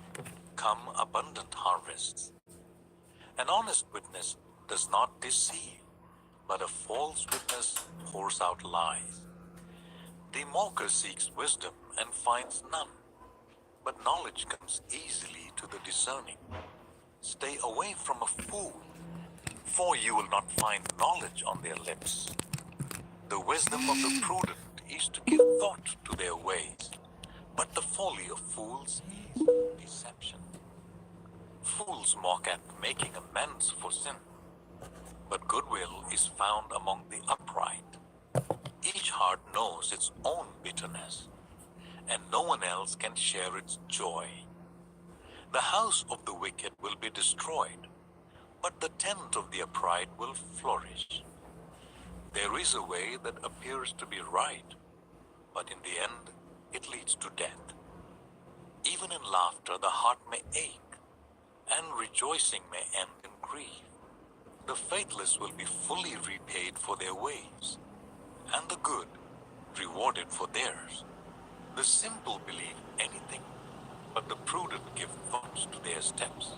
[SPEAKER 2] come abundant harvests. An honest witness does not deceive, but a false witness pours out lies. The mocker seeks wisdom and finds none, but knowledge comes easily to the discerning. Stay away from a fool, for you will not find knowledge on their lips. The wisdom of the prudent is to give thought to their ways, but the folly of fools is deception. Fools mock at making amends for sin, but goodwill is found among the upright. Each heart knows its own bitterness, and no one else can share its joy. The house of the wicked will be destroyed, but the tent of the upright will flourish. There is a way that appears to be right, but in the end it leads to death. Even in laughter, the heart may ache, and rejoicing may end in grief. The faithless will be fully repaid for their ways, and the good rewarded for theirs. The simple believe anything, but the prudent give thoughts to their steps.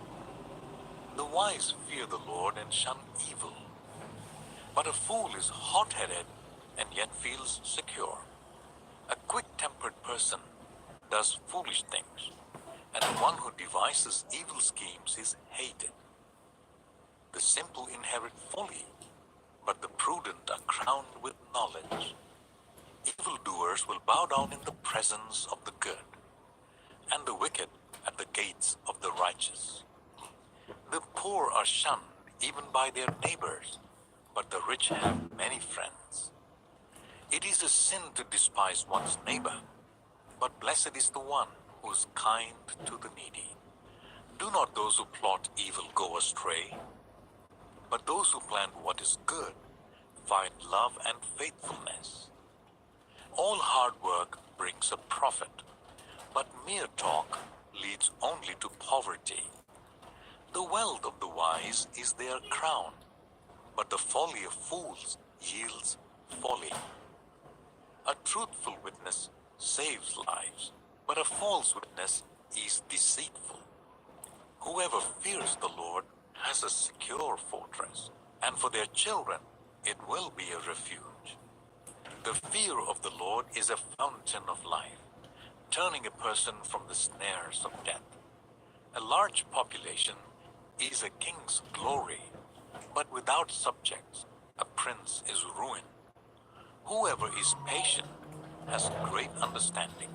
[SPEAKER 2] The wise fear the Lord and shun evil, but a fool is hot-headed and yet feels secure. A quick-tempered person does foolish things, and the one who devises evil schemes is hated. The simple inherit folly, but the prudent are crowned with knowledge. Evildoers will bow down in the presence of the good, and the wicked at the gates of the righteous. The poor are shunned even by their neighbors, but the rich have many friends. It is a sin to despise one's neighbor, but blessed is the one who is kind to the needy. Do not those who plot evil go astray, but those who plan what is good find love and faithfulness. All hard work brings a profit, but mere talk leads only to poverty. The wealth of the wise is their crown, but the folly of fools yields folly. A truthful witness saves lives, but a false witness is deceitful. Whoever fears the Lord has a secure fortress, and for their children it will be a refuge. The fear of the Lord is a fountain of life, turning a person from the snares of death. A large population is a king's glory, but without subjects, a prince is ruined. Whoever is patient has great understanding,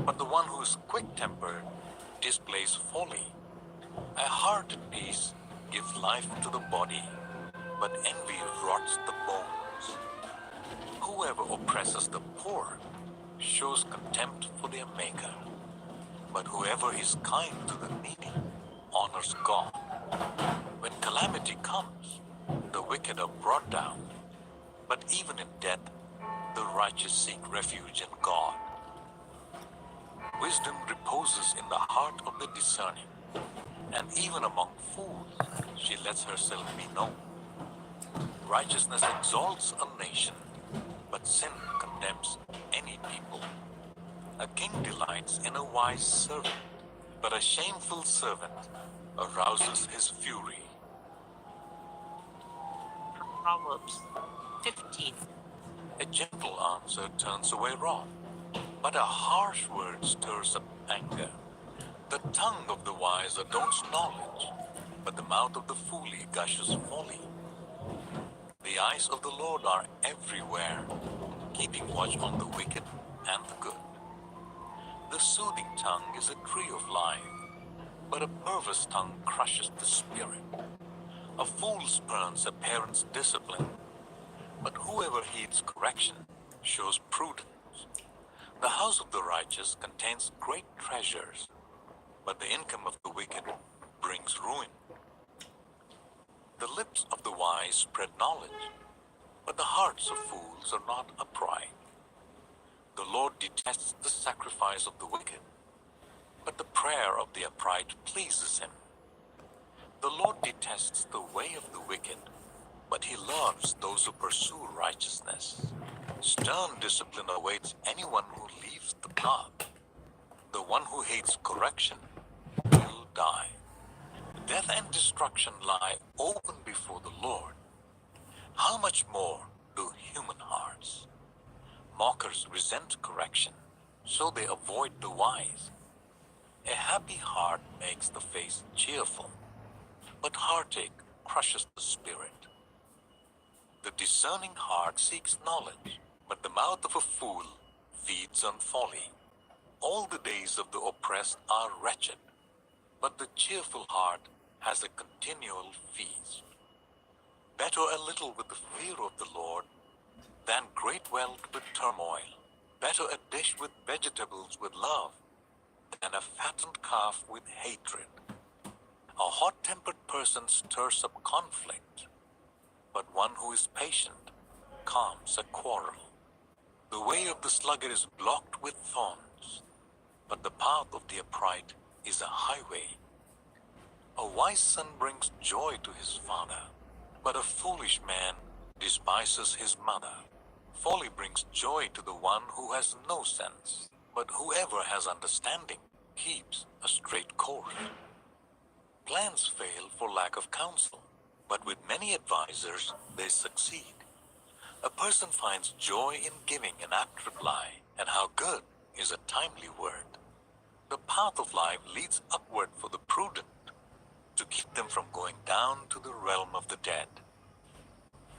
[SPEAKER 2] but the one who is quick-tempered displays folly. A heart at peace gives life to the body, but envy rots the bones. Whoever oppresses the poor shows contempt for their Maker, but whoever is kind to the needy honors God. When calamity comes, the wicked are brought down, but even in death, the righteous seek refuge in God. Wisdom reposes in the heart of the discerning, and even among fools she lets herself be known. Righteousness exalts a nation, but sin condemns any people. A king delights in a wise servant, but a shameful servant arouses his fury.
[SPEAKER 1] Proverbs 15.
[SPEAKER 2] A gentle answer turns away wrath, but a harsh word stirs up anger. The tongue of the wise adorns knowledge, but the mouth of the fool gushes folly. The eyes of the Lord are everywhere, keeping watch on the wicked and the good. The soothing tongue is a tree of life, but a perverse tongue crushes the spirit. A fool spurns a parent's discipline, but whoever heeds correction shows prudence. The house of the righteous contains great treasures, but the income of the wicked brings ruin. The lips of the wise spread knowledge, but the hearts of fools are not upright. The Lord detests the sacrifice of the wicked, but the prayer of the upright pleases him. The Lord detests the way of the wicked, but he loves those who pursue righteousness. Stern discipline awaits anyone who leaves the path. The one who hates correction will die. Death and destruction lie open before the Lord. How much more do human hearts? Mockers resent correction, so they avoid the wise. A happy heart makes the face cheerful, but heartache crushes the spirit. The discerning heart seeks knowledge, but the mouth of a fool feeds on folly. All the days of the oppressed are wretched, but the cheerful heart has a continual feast. Better a little with the fear of the Lord than great wealth with turmoil. Better a dish with vegetables with love than a fattened calf with hatred. A hot-tempered person stirs up conflict, but one who is patient calms a quarrel. The way of the sluggard is blocked with thorns, but the path of the upright is a highway. A wise son brings joy to his father, but a foolish man despises his mother. Folly brings joy to the one who has no sense, but whoever has understanding keeps a straight course. Plans fail for lack of counsel, but with many advisers they succeed. A person finds joy in giving an apt reply, and how good is a timely word. The path of life leads upward for the prudent, to keep them from going down to the realm of the dead.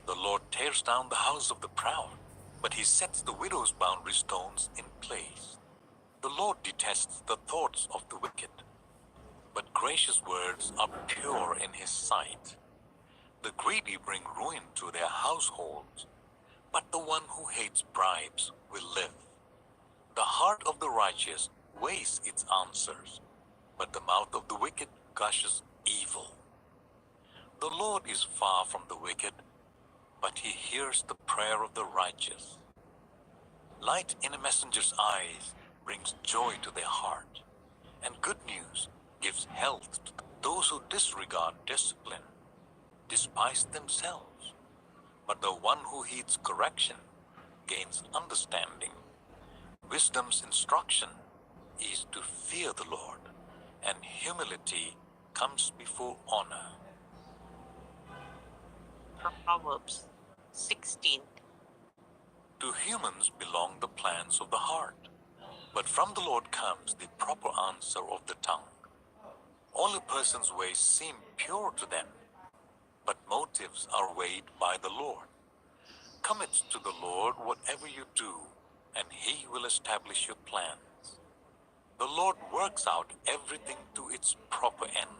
[SPEAKER 2] The Lord tears down the house of the proud, but he sets the widow's boundary stones in place. The Lord detests the thoughts of the wicked, but gracious words are pure in his sight. The greedy bring ruin to their households, but the one who hates bribes will live. The heart of the righteous weighs its answers, but the mouth of the wicked gushes evil. The Lord is far from the wicked, but he hears the prayer of the righteous. Light in a messenger's eyes brings joy to their heart, and good news gives health to those who disregard discipline, despise themselves. But the one who heeds correction gains understanding. Wisdom's instruction is to fear the Lord, and humility comes before honor.
[SPEAKER 1] Proverbs 16.
[SPEAKER 2] To humans belong the plans of the heart, but from the Lord comes the proper answer of the tongue. All a person's ways seem pure to them, but motives are weighed by the Lord. Commit to the Lord whatever you do, and he will establish your plans. The Lord works out everything to its proper end,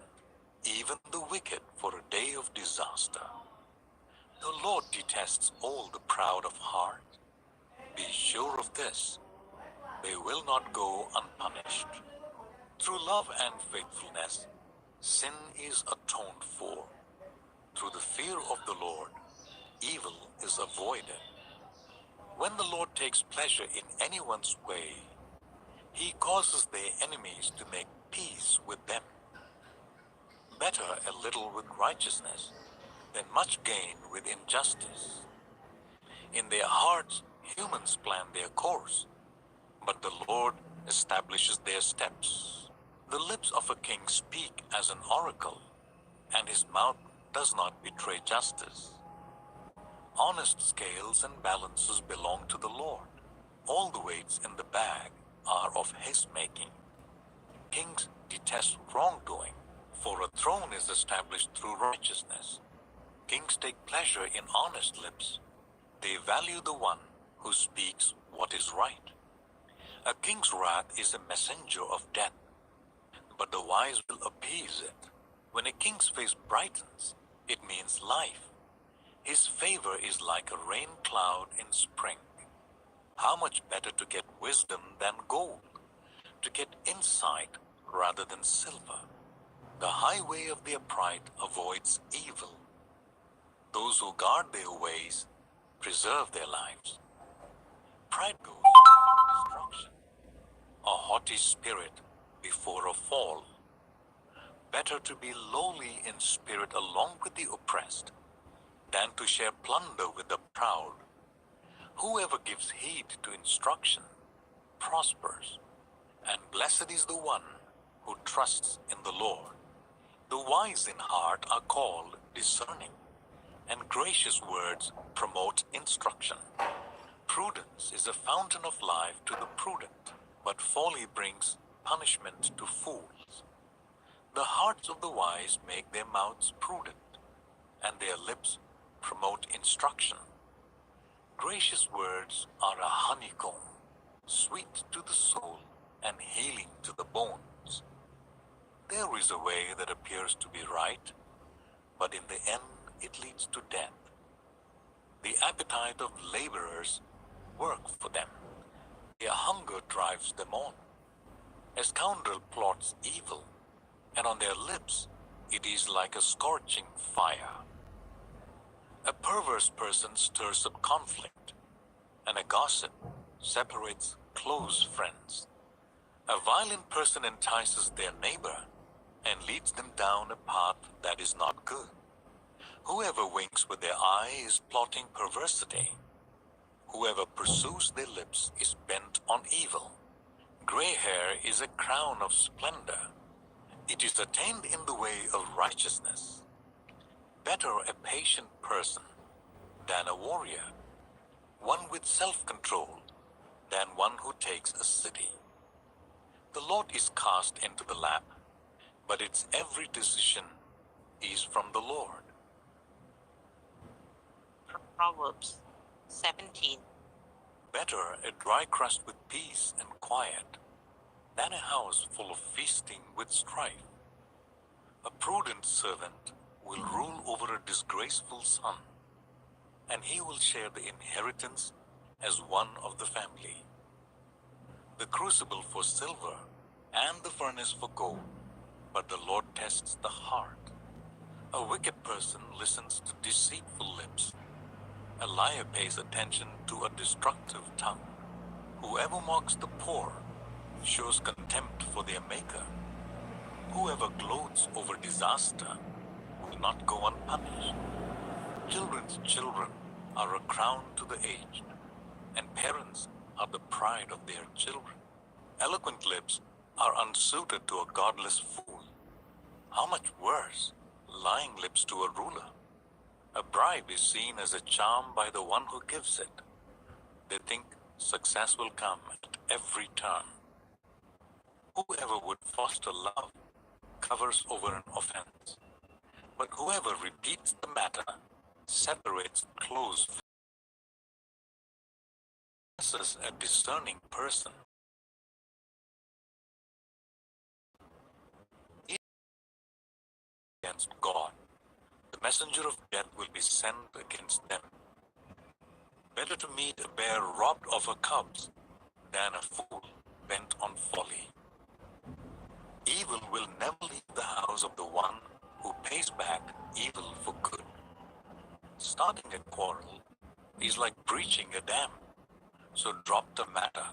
[SPEAKER 2] even the wicked for a day of disaster. The Lord detests all the proud of heart. Be sure of this, they will not go unpunished. Through love and faithfulness, sin is atoned for. Through the fear of the Lord, evil is avoided. When the Lord takes pleasure in anyone's way, he causes their enemies to make peace with them. Better a little with righteousness than much gain with injustice. In their hearts, humans plan their course, but the Lord establishes their steps. The lips of a king speak as an oracle, and his mouth does not betray justice. Honest scales and balances belong to the Lord. All the weights in the bag are of his making. Kings detest wrongdoing, for a throne is established through righteousness. Kings take pleasure in honest lips. They value the one who speaks what is right. A king's wrath is a messenger of death, but the wise will appease it. When a king's face brightens, it means life. His favor is like a rain cloud in spring. How much better to get wisdom than gold, to get insight rather than silver. The highway of the upright avoids evil. Those who guard their ways preserve their lives. Pride goes before destruction, a haughty spirit before a fall. Better to be lowly in spirit along with the oppressed than to share plunder with the proud. Whoever gives heed to instruction prospers, and blessed is the one who trusts in the Lord. The wise in heart are called discerning, and gracious words promote instruction. Prudence is a fountain of life to the prudent, but folly brings punishment to fools. The hearts of the wise make their mouths prudent, and their lips promote instruction. Gracious words are a honeycomb, sweet to the soul and healing to the bones. There is a way that appears to be right, but in the end it leads to death. The appetite of laborers work for them. Their hunger drives them on. A scoundrel plots evil, and on their lips it is like a scorching fire. A perverse person stirs up conflict, and a gossip separates close friends. A violent person entices their neighbor and leads them down a path that is not good. Whoever winks with their eye is plotting perversity. Whoever pursues their lips is bent on evil. Gray hair is a crown of splendor. It is attained in the way of righteousness. Better a patient person than a warrior, one with self-control than one who takes a city. The Lord is cast into the lap, but its every decision is from the Lord.
[SPEAKER 1] Proverbs 17.
[SPEAKER 2] Better a dry crust with peace and quiet than a house full of feasting with strife. A prudent servant will rule over a disgraceful son, and he will share the inheritance as one of the family. The crucible for silver and the furnace for gold, but the Lord tests the heart. A wicked person listens to deceitful lips. A liar pays attention to a destructive tongue. Whoever mocks the poor shows contempt for their maker. Whoever gloats over disaster will not go unpunished. Children's children are a crown to the aged, and parents are the pride of their children. Eloquent lips are unsuited to a godless fool. How much worse, lying lips to a ruler. A bribe is seen as a charm by the one who gives it. They think success will come at every turn. Whoever would foster love covers over an offense, but whoever repeats the matter separates close. Possesses a discerning person. Against God, the messenger of death will be sent against them. Better to meet a bear robbed of her cubs than a fool bent on folly. Evil will never leave the house of the one who pays back evil for good. Starting a quarrel is like breaching a dam, so drop the matter.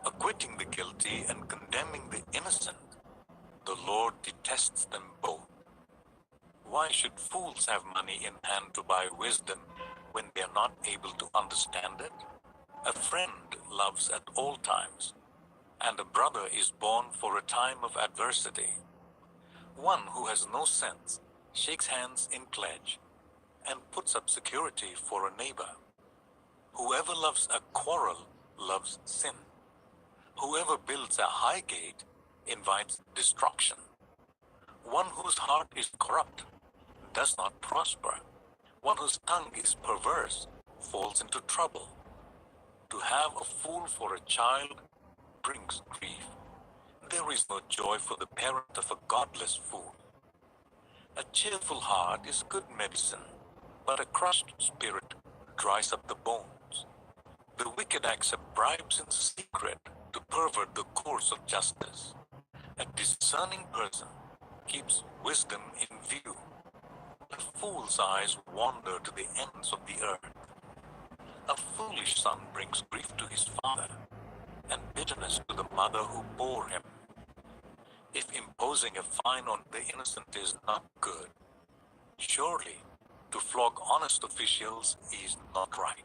[SPEAKER 2] Acquitting the guilty and condemning the innocent, the Lord detests them both. Why should fools have money in hand to buy wisdom when they are not able to understand it? A friend loves at all times, and a brother is born for a time of adversity. One who has no sense shakes hands in pledge and puts up security for a neighbor. Whoever loves a quarrel loves sin. Whoever builds a high gate invites destruction. One whose heart is corrupt does not prosper. One whose tongue is perverse falls into trouble. To have a fool for a child brings grief. There is no joy for the parent of a godless fool. A cheerful heart is good medicine, but a crushed spirit dries up the bones. The wicked accept bribes in secret to pervert the course of justice. A discerning person keeps wisdom in view. A fool's eyes wander to the ends of the earth. A foolish son brings grief to his father, and bitterness to the mother who bore him. If imposing a fine on the innocent is not good, surely to flog honest officials is not right.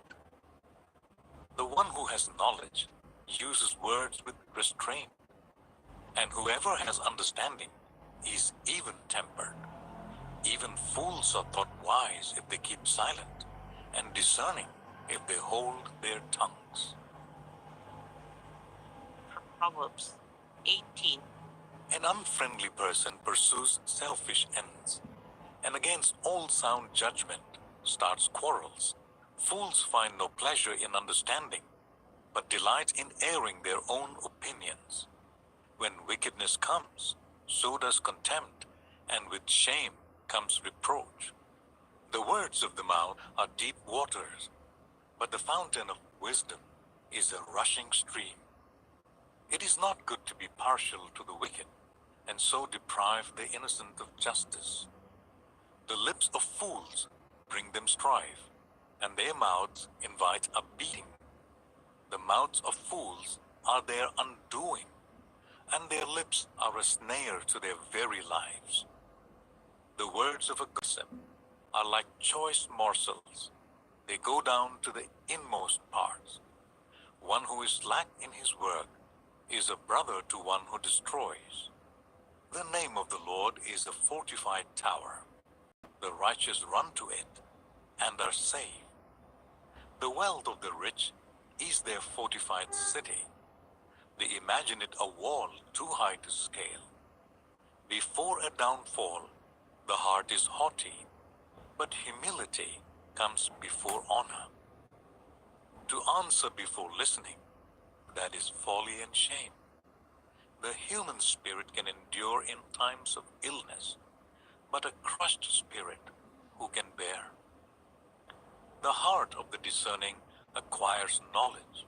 [SPEAKER 2] The one who has knowledge uses words with restraint, and whoever has understanding is even-tempered. Even fools are thought wise if they keep silent, and discerning if they hold their tongues.
[SPEAKER 1] Proverbs 18.
[SPEAKER 2] An unfriendly person pursues selfish ends, and against all sound judgment starts quarrels. Fools find no pleasure in understanding, but delight in airing their own opinions. When wickedness comes, so does contempt, and with shame comes reproach. The words of the mouth are deep waters, but the fountain of wisdom is a rushing stream. It is not good to be partial to the wicked, and so deprive the innocent of justice. The lips of fools bring them strife, and their mouths invite a beating. The mouths of fools are their undoing, and their lips are a snare to their very lives. The words of a gossip are like choice morsels. They go down to the inmost parts. One who is slack in his work is a brother to one who destroys. The name of the Lord is a fortified tower. The righteous run to it and are saved. The wealth of the rich is their fortified city. They imagine it a wall too high to scale. Before a downfall, the heart is haughty, but humility comes before honor. To answer before listening, that is folly and shame. The human spirit can endure in times of illness, but a crushed spirit who can bear? The heart of the discerning acquires knowledge,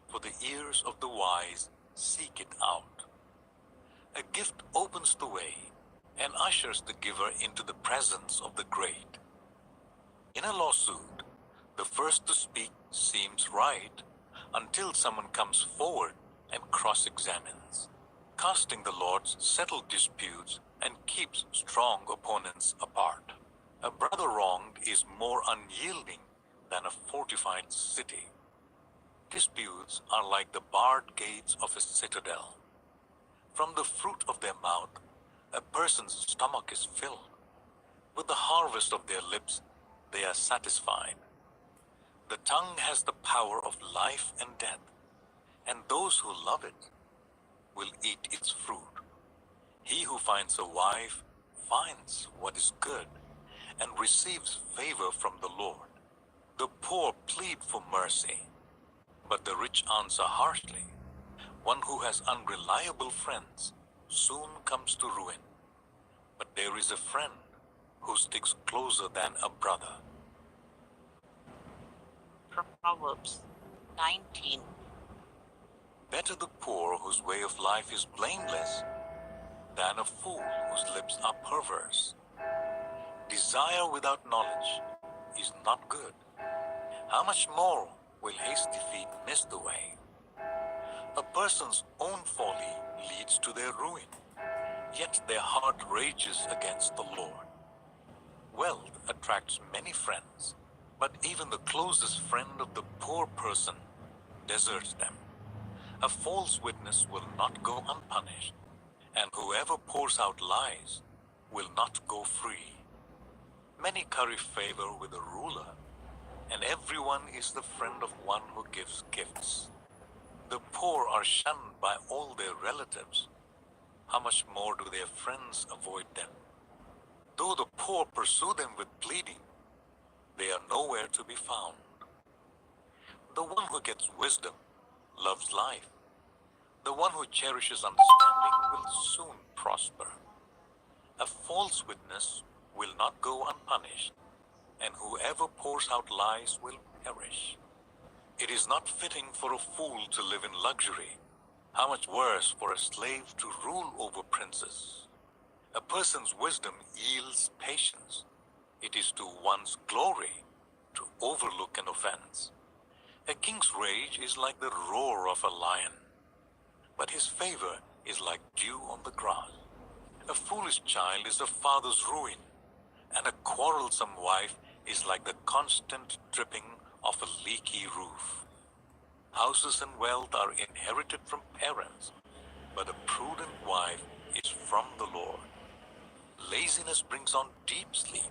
[SPEAKER 2] for the ears of the wise seek it out. A gift opens the way and ushers the giver into the presence of the great. In a lawsuit, the first to speak seems right until someone comes forward and cross-examines. Casting the Lord's settled disputes and keeps strong opponents apart. A brother wronged is more unyielding than a fortified city. Disputes are like the barred gates of a citadel. From the fruit of their mouth, a person's stomach is filled. With the harvest of their lips, they are satisfied. The tongue has the power of life and death, and those who love it will eat its fruit. He who finds a wife finds what is good and receives favor from the Lord. The poor plead for mercy, but the rich answer harshly. One who has unreliable friends soon comes to ruin, but there is a friend who sticks closer than a brother.
[SPEAKER 1] Proverbs 19.
[SPEAKER 2] Better the poor whose way of life is blameless than a fool whose lips are perverse. Desire without knowledge is not good. How much more will hasty feet miss the way? A person's own folly leads to their ruin, yet their heart rages against the Lord. Wealth attracts many friends, but even the closest friend of the poor person deserts them. A false witness will not go unpunished, and whoever pours out lies will not go free. Many curry favor with a ruler, and everyone is the friend of one who gives gifts. The poor are shunned by all their relatives. How much more do their friends avoid them? Though the poor pursue them with pleading, they are nowhere to be found. The one who gets wisdom loves life. The one who cherishes understanding will soon prosper. A false witness will not go unpunished, and whoever pours out lies will perish. It is not fitting for a fool to live in luxury. How much worse for a slave to rule over princes? A person's wisdom yields patience. It is to one's glory to overlook an offense. A king's rage is like the roar of a lion, but his favor is like dew on the grass. A foolish child is a father's ruin, and a quarrelsome wife is like the constant dripping of a leaky roof. Houses and wealth are inherited from parents, but a prudent wife is from the Lord. Laziness brings on deep sleep,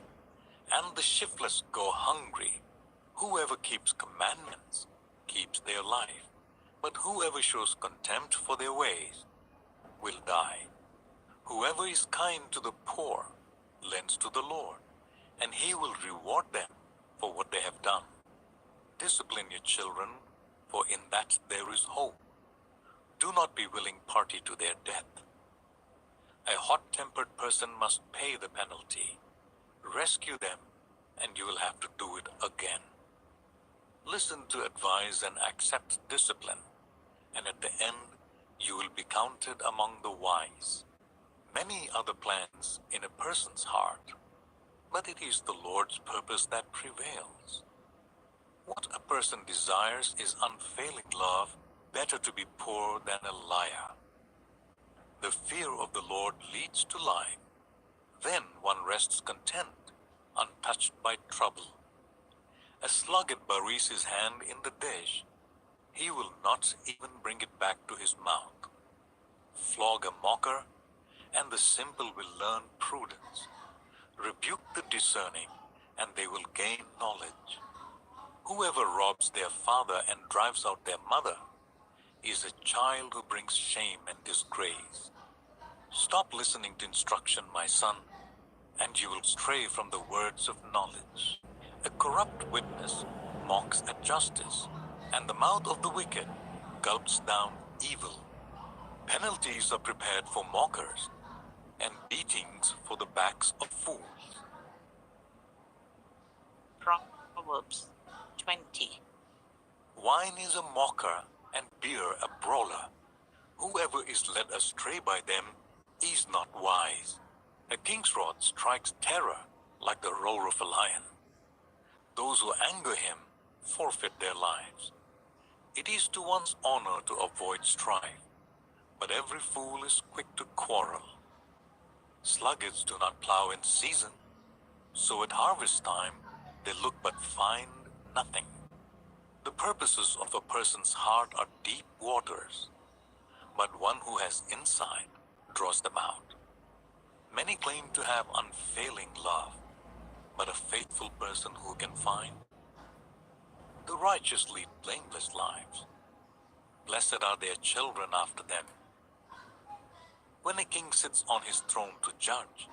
[SPEAKER 2] and the shiftless go hungry. Whoever keeps commandments keeps their life, but whoever shows contempt for their ways will die. Whoever is kind to the poor lends to the Lord, and he will reward them for what they have done. Discipline your children, for in that there is hope. Do not be willing party to their death. A hot-tempered person must pay the penalty. Rescue them, and you will have to do it again. Listen to advice and accept discipline, and at the end you will be counted among the wise. Many are the plans in a person's heart, but it is the Lord's purpose that prevails. What a person desires is unfailing love, better to be poor than a liar. The fear of the Lord leads to life. Then one rests content, untouched by trouble. A sluggard buries his hand in the dish. He will not even bring it back to his mouth. Flog a mocker, and the simple will learn prudence. Rebuke the discerning, and they will gain knowledge. Whoever robs their father and drives out their mother is a child who brings shame and disgrace. Stop listening to instruction, my son, and you will stray from the words of knowledge. A corrupt witness mocks at justice, and the mouth of the wicked gulps down evil. Penalties are prepared for mockers, and beatings for the backs of fools.
[SPEAKER 1] Proverbs 20.
[SPEAKER 2] Wine is a mocker, and beer a brawler. Whoever is led astray by them is not wise. A king's rod strikes terror like the roar of a lion. Those who anger him forfeit their lives. It is to one's honor to avoid strife, but every fool is quick to quarrel. Sluggards do not plow in season, so at harvest time they look but find nothing. The purposes of a person's heart are deep waters, but one who has insight draws them out. Many claim to have unfailing love, but a faithful person who can find? The righteous lead blameless lives. Blessed are their children after them. When a king sits on his throne to judge,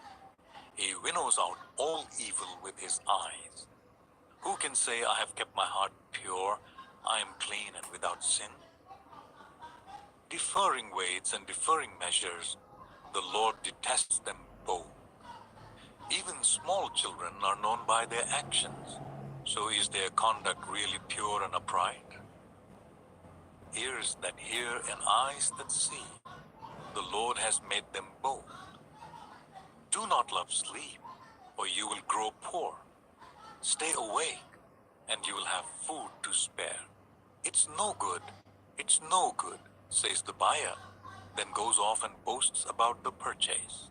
[SPEAKER 2] he winnows out all evil with his eyes. Who can say, I have kept my heart pure, I am clean and without sin? Deferring weights and deferring measures, the Lord detests them both. Even small children are known by their actions. So is their conduct really pure and upright? Ears that hear and eyes that see, the Lord has made them both. Do not love sleep, or you will grow poor. Stay awake, and you will have food to spare. It's no good, says the buyer, then goes off and boasts about the purchase.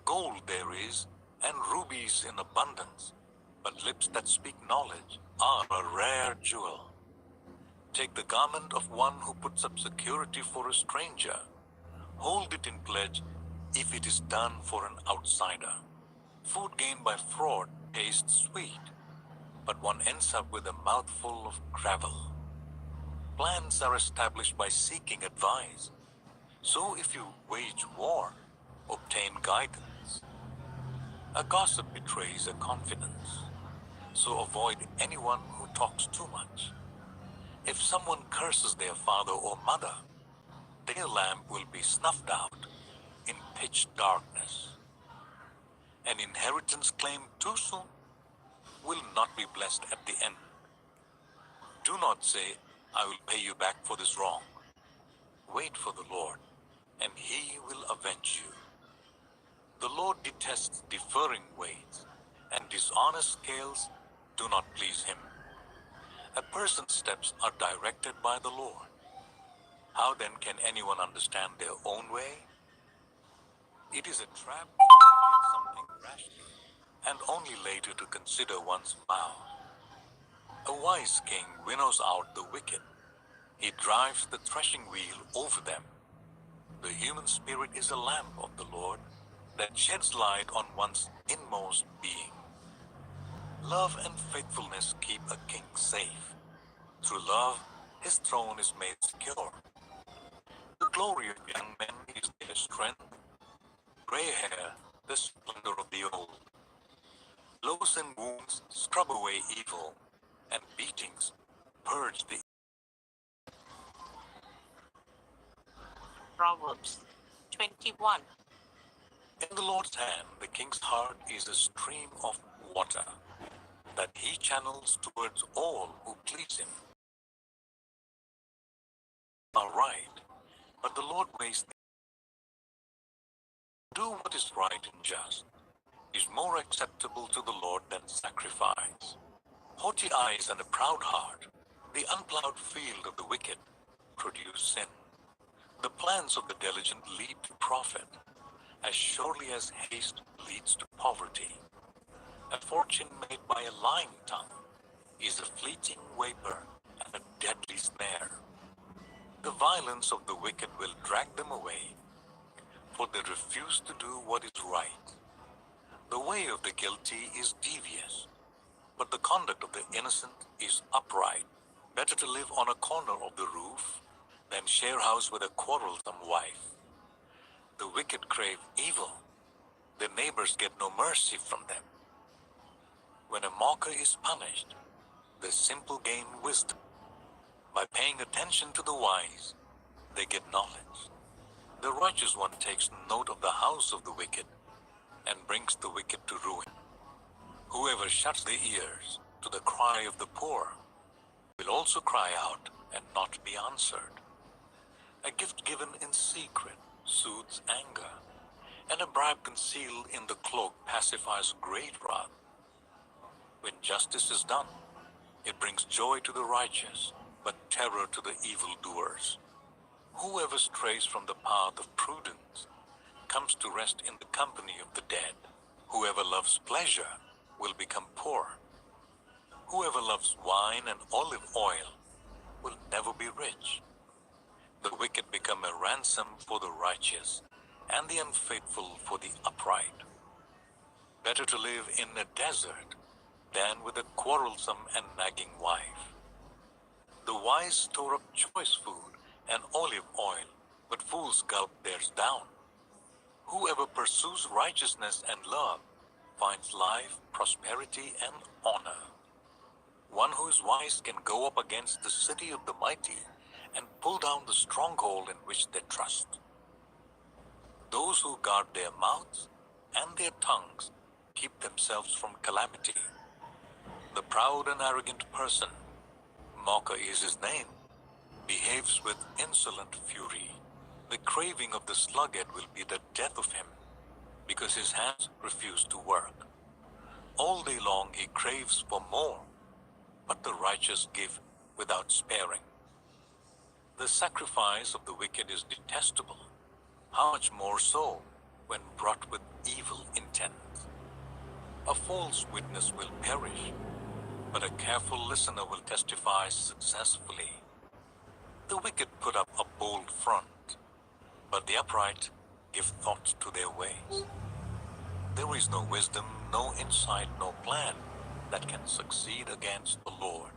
[SPEAKER 2] Gold there is, and rubies in abundance, but lips that speak knowledge are a rare jewel. Take the garment of one who puts up security for a stranger. Hold it in pledge if it is done for an outsider. Food gained by fraud tastes sweet, but one ends up with a mouthful of gravel. Plans are established by seeking advice. So if you wage war, obtain guidance. A gossip betrays a confidence, so avoid anyone who talks too much. If someone curses their father or mother, their lamp will be snuffed out in pitch darkness. An inheritance claimed too soon will not be blessed at the end. Do not say, I will pay you back for this wrong. Wait for the Lord, and he will avenge you. The Lord detests deferring weights, and dishonest scales do not please him. A person's steps are directed by the Lord. How then can anyone understand their own way? It is a trap to get something rashly, and only later to consider one's mouth. A wise king winnows out the wicked. He drives the threshing wheel over them. The human spirit is a lamp of the Lord that sheds light on one's inmost being. Love and faithfulness keep a king safe. Through love, his throne is made secure. The glory of young men is their strength. Gray hair, the splendor of the old. Blows and wounds scrub away evil, and beatings purge the.
[SPEAKER 1] Proverbs 21.
[SPEAKER 2] In the Lord's hand, the king's heart is a stream of water that he channels towards all who please him. Are right, but the Lord weighs them. Do what is right and just is more acceptable to the Lord than sacrifice. Haughty eyes and a proud heart, the unplowed field of the wicked, produce sin. The plans of the diligent lead to profit, as surely as haste leads to poverty. A fortune made by a lying tongue is a fleeting vapor and a deadly snare. The violence of the wicked will drag them away, for they refuse to do what is right. The way of the guilty is devious, but the conduct of the innocent is upright. Better to live on a corner of the roof than share house with a quarrelsome wife. The wicked crave evil, their neighbors get no mercy from them. When a mocker is punished, the simple gain wisdom. By paying attention to the wise, they get knowledge. The righteous one takes note of the house of the wicked and brings the wicked to ruin. Whoever shuts their ears to the cry of the poor will also cry out and not be answered. A gift given in secret soothes anger, and a bribe concealed in the cloak pacifies great wrath. When justice is done, it brings joy to the righteous, but terror to the evildoers. Whoever strays from the path of prudence comes to rest in the company of the dead. Whoever loves pleasure will become poor. Whoever loves wine and olive oil will never be rich. The wicked become a ransom for the righteous, and the unfaithful for the upright. Better to live in a desert than with a quarrelsome and nagging wife. The wise store up choice food and olive oil, but fools gulp theirs down. Whoever pursues righteousness and love finds life, prosperity, and honor. One who is wise can go up against the city of the mighty and pull down the stronghold in which they trust. Those who guard their mouths and their tongues keep themselves from calamity. The proud and arrogant person, mocker is his name, behaves with insolent fury. The craving of the sluggard will be the death of him, because his hands refuse to work. All day long he craves for more, but the righteous give without sparing. The sacrifice of the wicked is detestable. How much more so when brought with evil intent? A false witness will perish, but a careful listener will testify successfully. The wicked put up a bold front, but the upright give thought to their ways. There is no wisdom, no insight, no plan that can succeed against the Lord.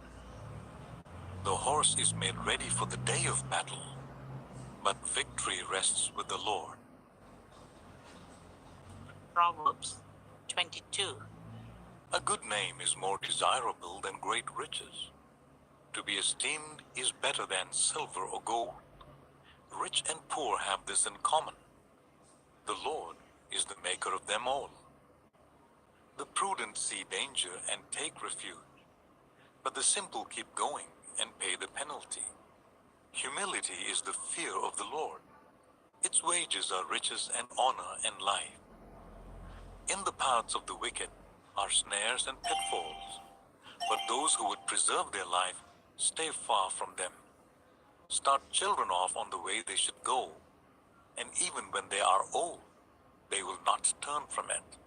[SPEAKER 2] The horse is made ready for the day of battle, but victory rests with the Lord.
[SPEAKER 1] Proverbs 22.
[SPEAKER 2] A good name is more desirable than great riches. To be esteemed is better than silver or gold. Rich and poor have this in common. The Lord is the maker of them all. The prudent see danger and take refuge, but the simple keep going and pay the penalty. Humility is the fear of the Lord. Its wages are riches and honor and life. In the paths of the wicked are snares and pitfalls, but those who would preserve their life stay far from them. Start children off on the way they should go, and even when they are old, they will not turn from it.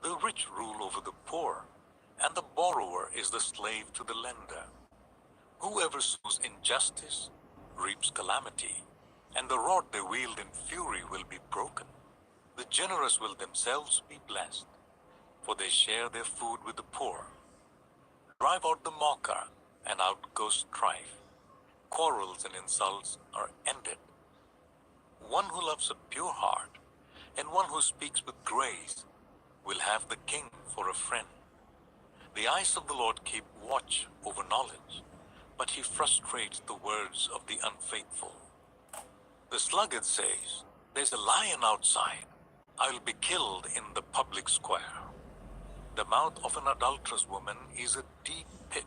[SPEAKER 2] The rich rule over the poor, and the borrower is the slave to the lender. Whoever sows injustice reaps calamity, and the rod they wield in fury will be broken. The generous will themselves be blessed, for they share their food with the poor. Drive out the mocker, and out goes strife. Quarrels and insults are ended. One who loves a pure heart, and one who speaks with grace, will have the king for a friend. The eyes of the Lord keep watch over knowledge, but he frustrates the words of the unfaithful. The sluggard says, "There's a lion outside. I will be killed in the public square." The mouth of an adulterous woman is a deep pit.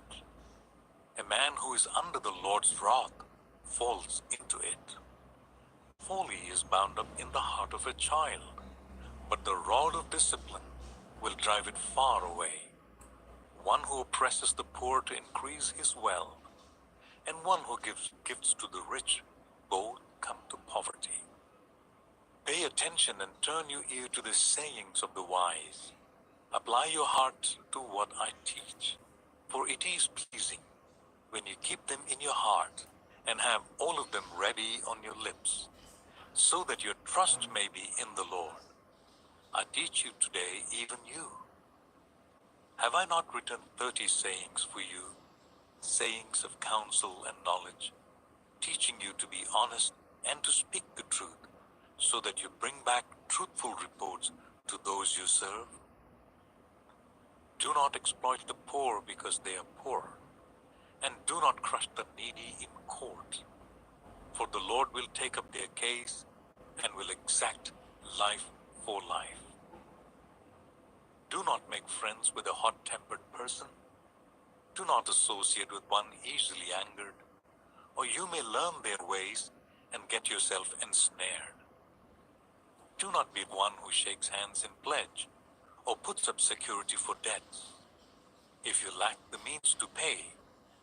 [SPEAKER 2] A man who is under the Lord's wrath falls into it. Folly is bound up in the heart of a child, but the rod of discipline will drive it far away. one who oppresses the poor to increase his wealth, and one who gives gifts to the rich, both come to poverty. Pay attention and turn your ear to the sayings of the wise. Apply your heart to what I teach, for it is pleasing when you keep them in your heart and have all of them ready on your lips, so that your trust may be in the Lord. I teach you today, even you. Have I not written 30 sayings for you, sayings of counsel and knowledge, teaching you to be honest and to speak the truth, so that you bring back truthful reports to those you serve? Do not exploit the poor because they are poor, and do not crush the needy in court, for the Lord will take up their case and will exact life for life. Do not make friends with a hot-tempered person. Do not associate with one easily angered, or you may learn their ways and get yourself ensnared. Do not be one who shakes hands in pledge, or puts up security for debts. If you lack the means to pay,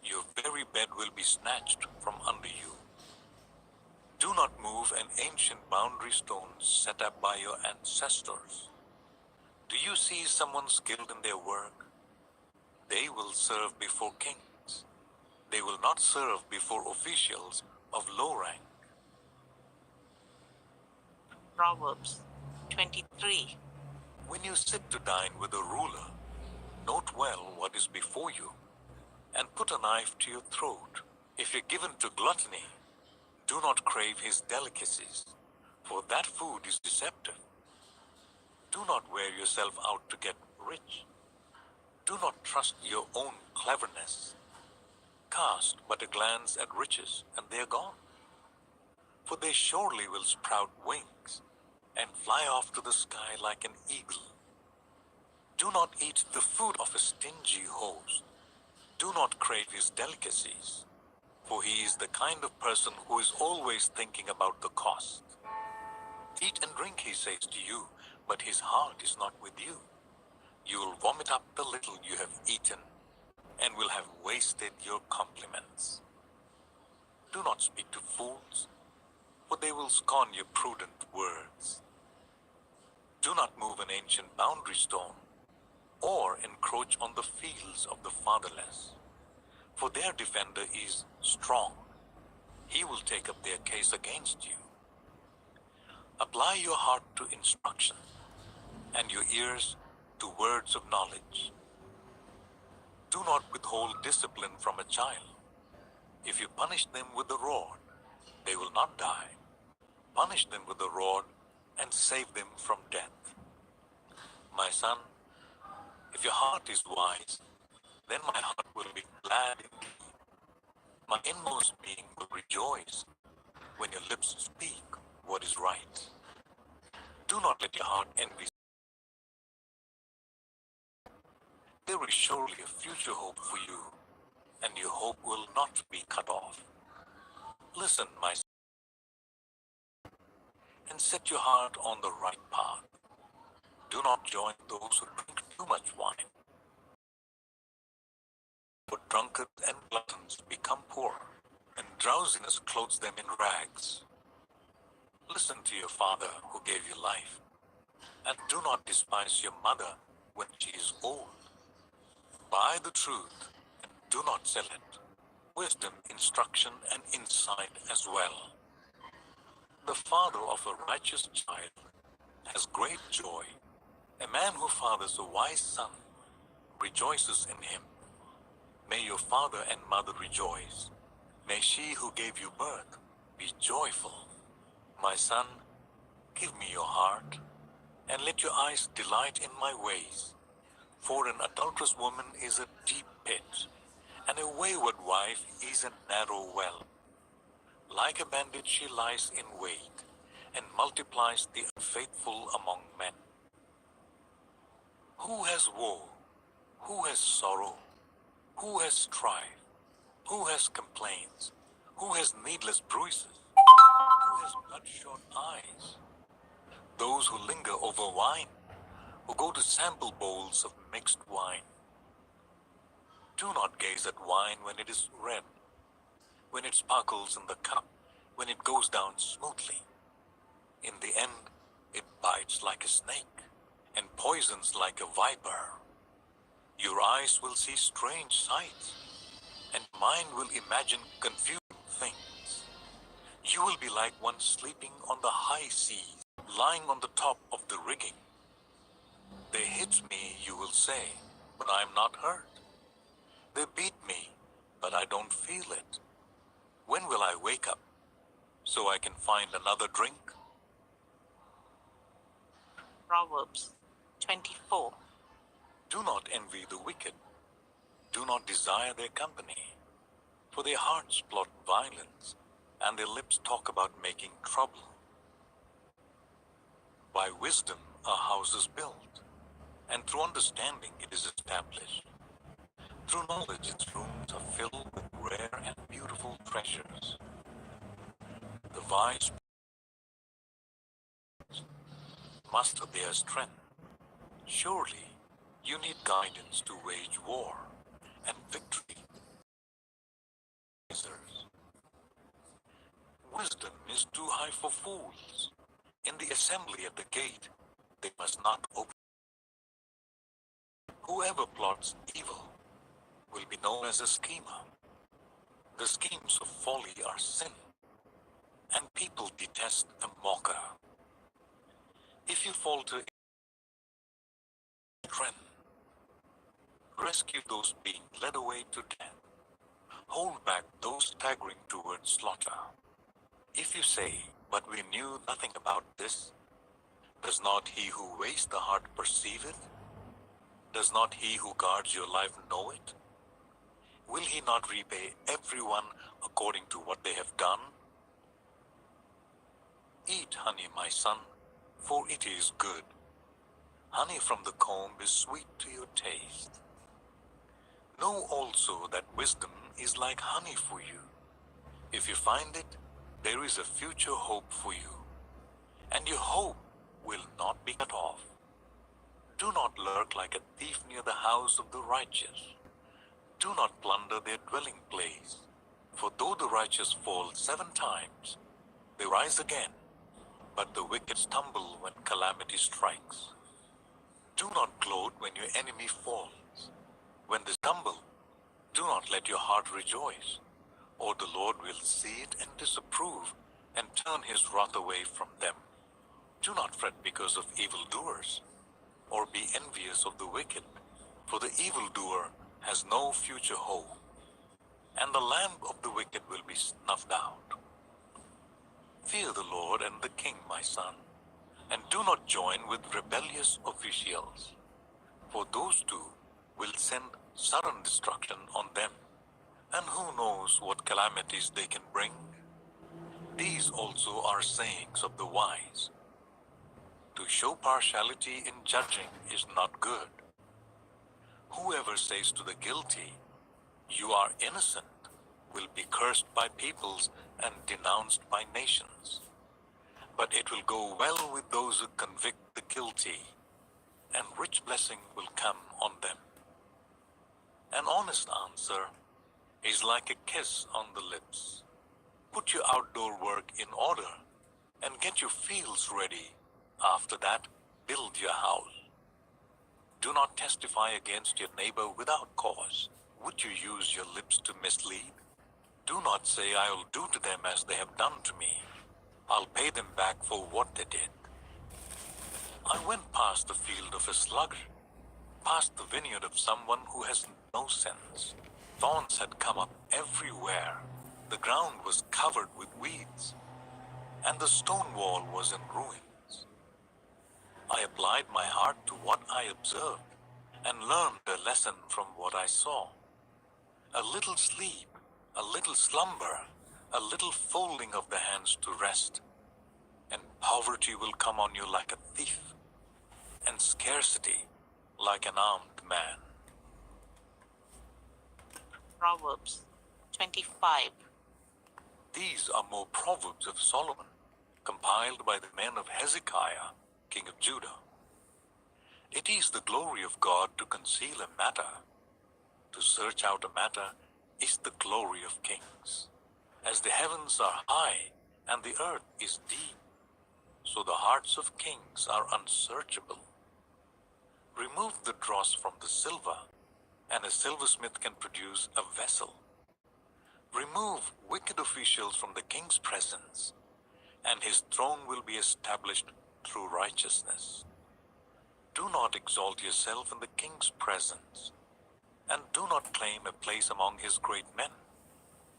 [SPEAKER 2] your very bed will be snatched from under you. Do not move an ancient boundary stone set up by your ancestors. Do you see someone skilled in their work? They will serve before kings. They will not serve before officials of low rank.
[SPEAKER 1] Proverbs 23.
[SPEAKER 2] When you sit to dine with a ruler, note well what is before you, and put a knife to your throat. If you're given to gluttony, do not crave his delicacies, for that food is deceptive. Do not wear yourself out to get rich. Do not trust your own cleverness. Cast but a glance at riches, and they are gone. For they surely will sprout wings and fly off to the sky like an eagle. Do not eat the food of a stingy host. Do not crave his delicacies, for he is the kind of person who is always thinking about the cost. Eat and drink, he says to you, but his heart is not with you. You will vomit up the little you have eaten, and will have wasted your compliments. Do not speak to fools, for they will scorn your prudent words. Do not move an ancient boundary stone, or encroach on the fields of the fatherless, for their defender is strong. He will take up their case against you. Apply your heart to instruction, and your ears to words of knowledge. Do not withhold discipline from a child. If you punish them with the rod, they will not die. Punish them with the rod and save them from death. My son, if your heart is wise, then my heart will be glad indeed. My inmost being will rejoice when your lips speak what is right. Do not let your heart envy. There is surely a future hope for you, and your hope will not be cut off. Listen, my son, and set your heart on the right path. Do not join those who drink too much wine, for drunkards and gluttons become poor, and drowsiness clothes them in rags. Listen to your father who gave you life, and do not despise your mother when she is old. Buy the truth and do not sell it. Wisdom, instruction, and insight as well. The father of a righteous child has great joy. A man who fathers a wise son rejoices in him. May your father and mother rejoice. May she who gave you birth be joyful. My son, give me your heart, and let your eyes delight in my ways. For an adulterous woman is a deep pit, and a wayward wife is a narrow well. Like a bandit she lies in wait, and multiplies the unfaithful among men. Who has woe? Who has sorrow? Who has strife? Who has complaints? Who has needless bruises? Who has bloodshot eyes? Those who linger over wine, who go to sample bowls of mixed wine. Do not gaze at wine when it is red, when it sparkles in the cup, when it goes down smoothly. In the end, it bites like a snake and poisons like a viper. Your eyes will see strange sights, and mind will imagine confusing things. You will be like one sleeping on the high seas, lying on the top of the rigging. They hit me, you will say, but I am not hurt. They beat me, but I don't feel it. When will I wake up so I can find another drink?
[SPEAKER 1] Proverbs 24.
[SPEAKER 2] Do not envy the wicked. Do not desire their company. For their hearts plot violence, and their lips talk about making trouble. By wisdom a house is built, and through understanding it is established. Through knowledge its rooms are filled with rare and beautiful treasures. The wise muster their strength. Surely you need guidance to wage war, and victory. Wisdom is too high for fools. In the assembly at the gate, they must not open. Whoever plots evil will be known as a schemer. The schemes of folly are sin, and people detest a mocker. If you falter in trend, rescue those being led away to death. Hold back those staggering towards slaughter. If you say, but we knew nothing about this, does not he who weighs the heart perceive it? Does not he who guards your life know it? Will he not repay everyone according to what they have done? Eat honey, my son, for it is good. Honey from the comb is sweet to your taste. Know also that wisdom is like honey for you. If you find it, there is a future hope for you, and your hope will not be cut off. Do not lurk like a thief near the house of the righteous. Do not plunder their dwelling place. For though the righteous fall 7 times, they rise again, but the wicked stumble when calamity strikes. Do not gloat when your enemy falls. When they stumble, do not let your heart rejoice, or the Lord will see it and disapprove, and turn his wrath away from them. Do not fret because of evildoers, or be envious of the wicked, for the evildoer has no future hope, and the lamp of the wicked will be snuffed out. Fear the Lord and the king, my son, and do not join with rebellious officials, for those two will send sudden destruction on them, and who knows what calamities they can bring. These also are sayings of the wise. To show partiality in judging is not good. Whoever says to the guilty, "You are innocent," will be cursed by peoples and denounced by nations. But it will go well with those who convict the guilty, and rich blessing will come on them. An honest answer is like a kiss on the lips. Put your outdoor work in order and get your fields ready. After that, build your house. Do not testify against your neighbor without cause. Would you use your lips to mislead? Do not say, "I will do to them as they have done to me. I'll pay them back for what they did." I went past the field of a sluggard, past the vineyard of someone who has no sense. Thorns had come up everywhere. The ground was covered with weeds, and the stone wall was in ruins. I applied my heart to what I observed, and learned a lesson from what I saw. A little sleep, a little slumber, a little folding of the hands to rest, and poverty will come on you like a thief, and scarcity like an armed man.
[SPEAKER 1] Proverbs 25.
[SPEAKER 2] These are more proverbs of Solomon, compiled by the men of Hezekiah, king of Judah. It is the glory of God to conceal a matter, to search out a matter is the glory of kings. As the heavens are high and the earth is deep, so the hearts of kings are unsearchable. Remove the dross from the silver, and a silversmith can produce a vessel. Remove wicked officials from the king's presence, and his throne will be established through righteousness. Do not exalt yourself in the king's presence, and do not claim a place among his great men.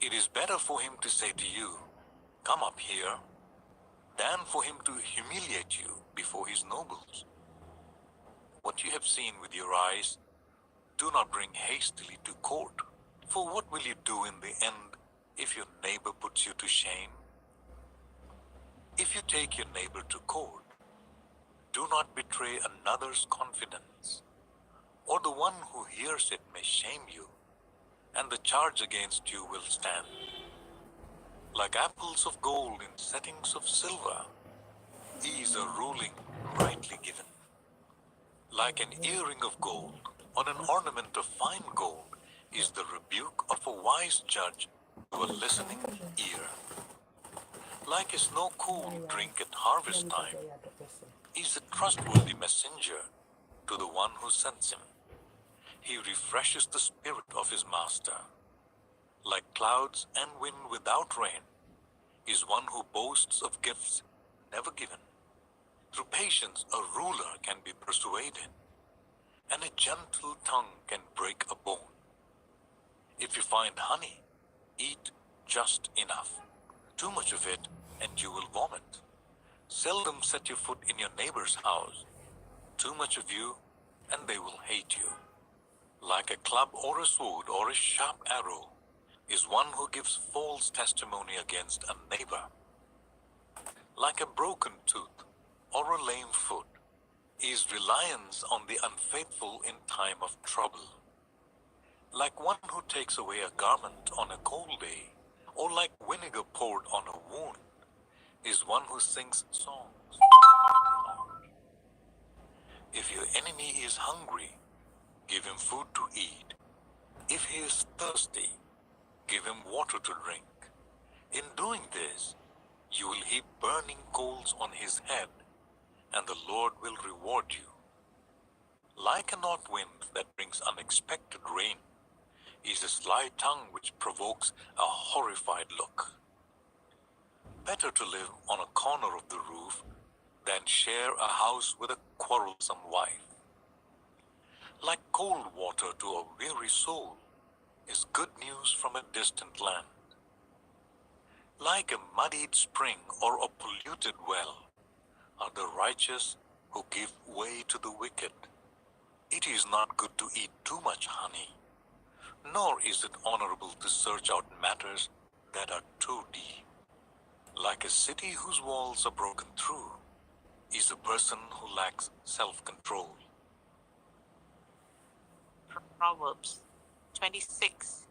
[SPEAKER 2] It is better for him to say to you, "Come up here," than for him to humiliate you before his nobles. What you have seen with your eyes, do not bring hastily to court. For what will you do in the end if your neighbor puts you to shame? If you take your neighbor to court, do not betray another's confidence, or the one who hears it may shame you, and the charge against you will stand. Like apples of gold in settings of silver, these are ruling rightly given. Like an earring of gold on an ornament of fine gold is the rebuke of a wise judge to a listening ear. Like a snow-cool drink at harvest time is a trustworthy messenger to the one who sends him. He refreshes the spirit of his master. Like clouds and wind without rain is one who boasts of gifts never given. Through patience a ruler can be persuaded, and a gentle tongue can break a bone. If you find honey, eat just enough. Too much of it, and you will vomit. Seldom set your foot in your neighbor's house. Too much of you, and they will hate you. Like a club or a sword or a sharp arrow is one who gives false testimony against a neighbor. Like a broken tooth or a lame foot is reliance on the unfaithful in time of trouble. Like one who takes away a garment on a cold day, or like vinegar poured on a wound, is one who sings songs. If your enemy is hungry, give him food to eat. If he is thirsty, give him water to drink. In doing this, you will heap burning coals on his head, and the Lord will reward you. Like a north wind that brings unexpected rain is a sly tongue which provokes a horrified look. Better to live on a corner of the roof than share a house with a quarrelsome wife. Like cold water to a weary soul is good news from a distant land. Like a muddied spring or a polluted well are the righteous who give way to the wicked. It is not good to eat too much honey, nor is it honorable to search out matters that are too deep. Like a city whose walls are broken through is a person who lacks self-control.
[SPEAKER 1] Proverbs 26.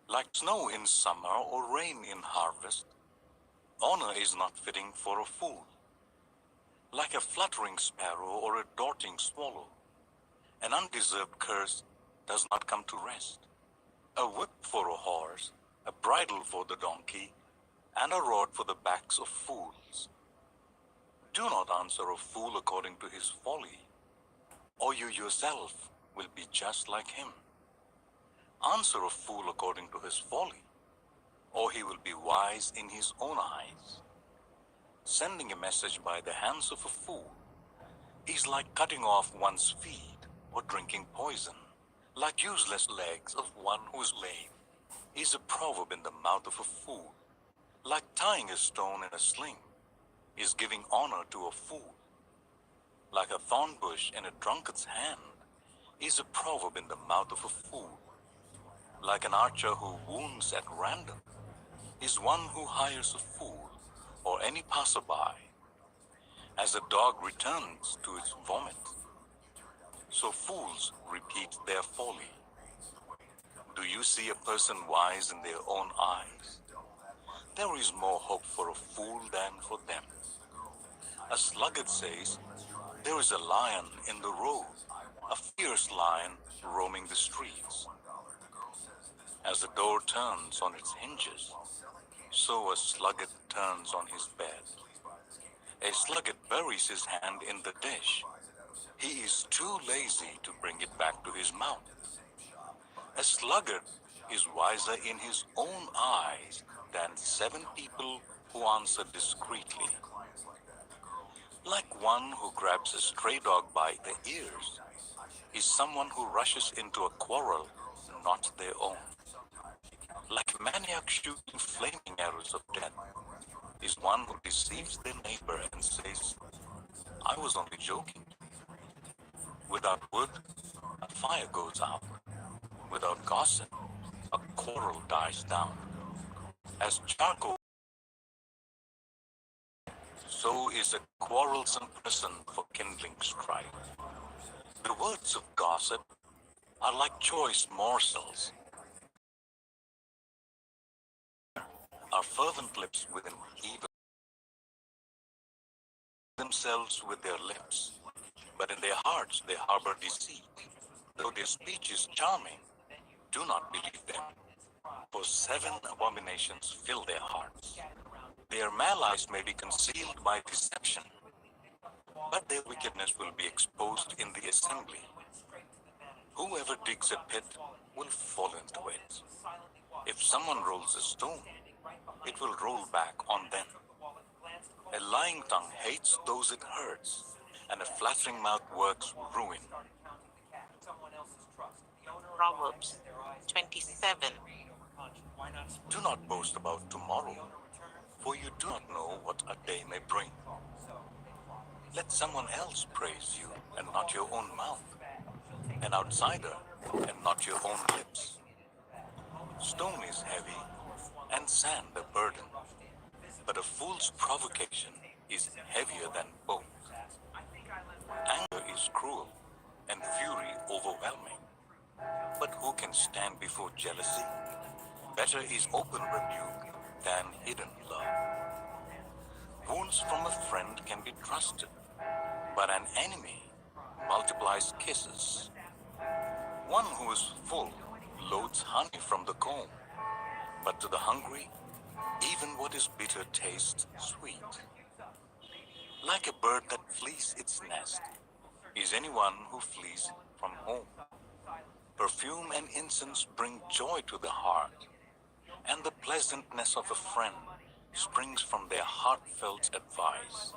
[SPEAKER 2] Like snow in summer or rain in harvest, honor is not fitting for a fool. Like a fluttering sparrow or a darting swallow, an undeserved curse does not come to rest. A whip for a horse, a bridle for the donkey, and a rod for the backs of fools. Do not answer a fool according to his folly, or you yourself will be just like him. Answer a fool according to his folly, or he will be wise in his own eyes. Sending a message by the hands of a fool is like cutting off one's feet or drinking poison. Like useless legs of one who is lame is a proverb in the mouth of a fool. Like tying a stone in a sling is giving honor to a fool. Like a thorn bush in a drunkard's hand is a proverb in the mouth of a fool. Like an archer who wounds at random is one who hires a fool or any passerby. As a dog returns to its vomit, so fools repeat their folly. Do you see a person wise in their own eyes? There is more hope for a fool than for them. A sluggard says, there is a lion in the road, a fierce lion roaming the streets. As a door turns on its hinges, so a sluggard turns on his bed. A sluggard buries his hand in the dish. He is too lazy to bring it back to his mouth. A sluggard is wiser in his own eyes than 7 people who answer discreetly. Like one who grabs a stray dog by the ears is someone who rushes into a quarrel not their own. Like a maniac shooting flaming arrows of death is one who deceives their neighbor and says, "I was only joking." Without wood, a fire goes out. Without gossip, a quarrel dies down. As charcoal, so is a quarrelsome person for kindling strife. The words of gossip are like choice morsels. Our fervent lips within evil themselves with their lips, but in their hearts they harbor deceit. Though their speech is charming, do not believe them, for 7 abominations fill their hearts. Their malice may be concealed by deception, but their wickedness will be exposed in the assembly. Whoever digs a pit will fall into it. If someone rolls a stone, it will roll back on them. A lying tongue hates those it hurts, and a flattering mouth works ruin.
[SPEAKER 1] Proverbs 27.
[SPEAKER 2] Do not boast about tomorrow, for you do not know what a day may bring. Let someone else praise you, and not your own mouth, an outsider, and not your own lips. Stone is heavy, and sand a burden, but a fool's provocation is heavier than both. Anger is cruel, and fury overwhelming, but who can stand before jealousy? Better is open rebuke than hidden love. Wounds from a friend can be trusted, but an enemy multiplies kisses. One who is full loads honey from the comb, but to the hungry, even what is bitter tastes sweet. Like a bird that flees its nest is anyone who flees from home. Perfume and incense bring joy to the heart, and the pleasantness of a friend springs from their heartfelt advice.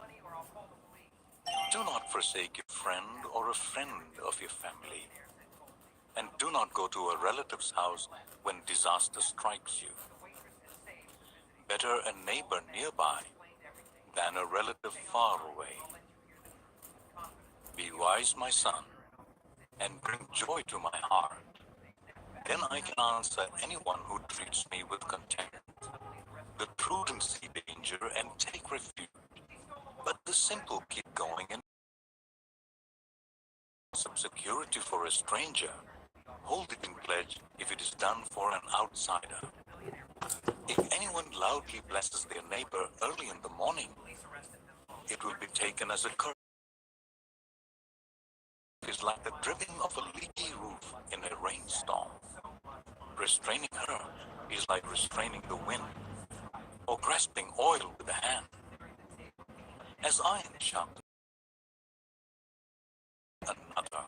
[SPEAKER 2] Do not forsake your friend or a friend of your family, and do not go to a relative's house when disaster strikes you. Better a neighbor nearby than a relative far away. Be wise, my son, and bring joy to my heart. Then I can answer anyone who treats me with contempt. The prudent see danger and take refuge, but the simple keep going and some security for a stranger. Hold it in pledge if it is done for an outsider. If anyone loudly blesses their neighbor early in the morning, it will be taken as a curse. It is like the dripping of a leaky roof in a rainstorm. Restraining her is like restraining the wind, or grasping oil with the hand. As iron sharpens another,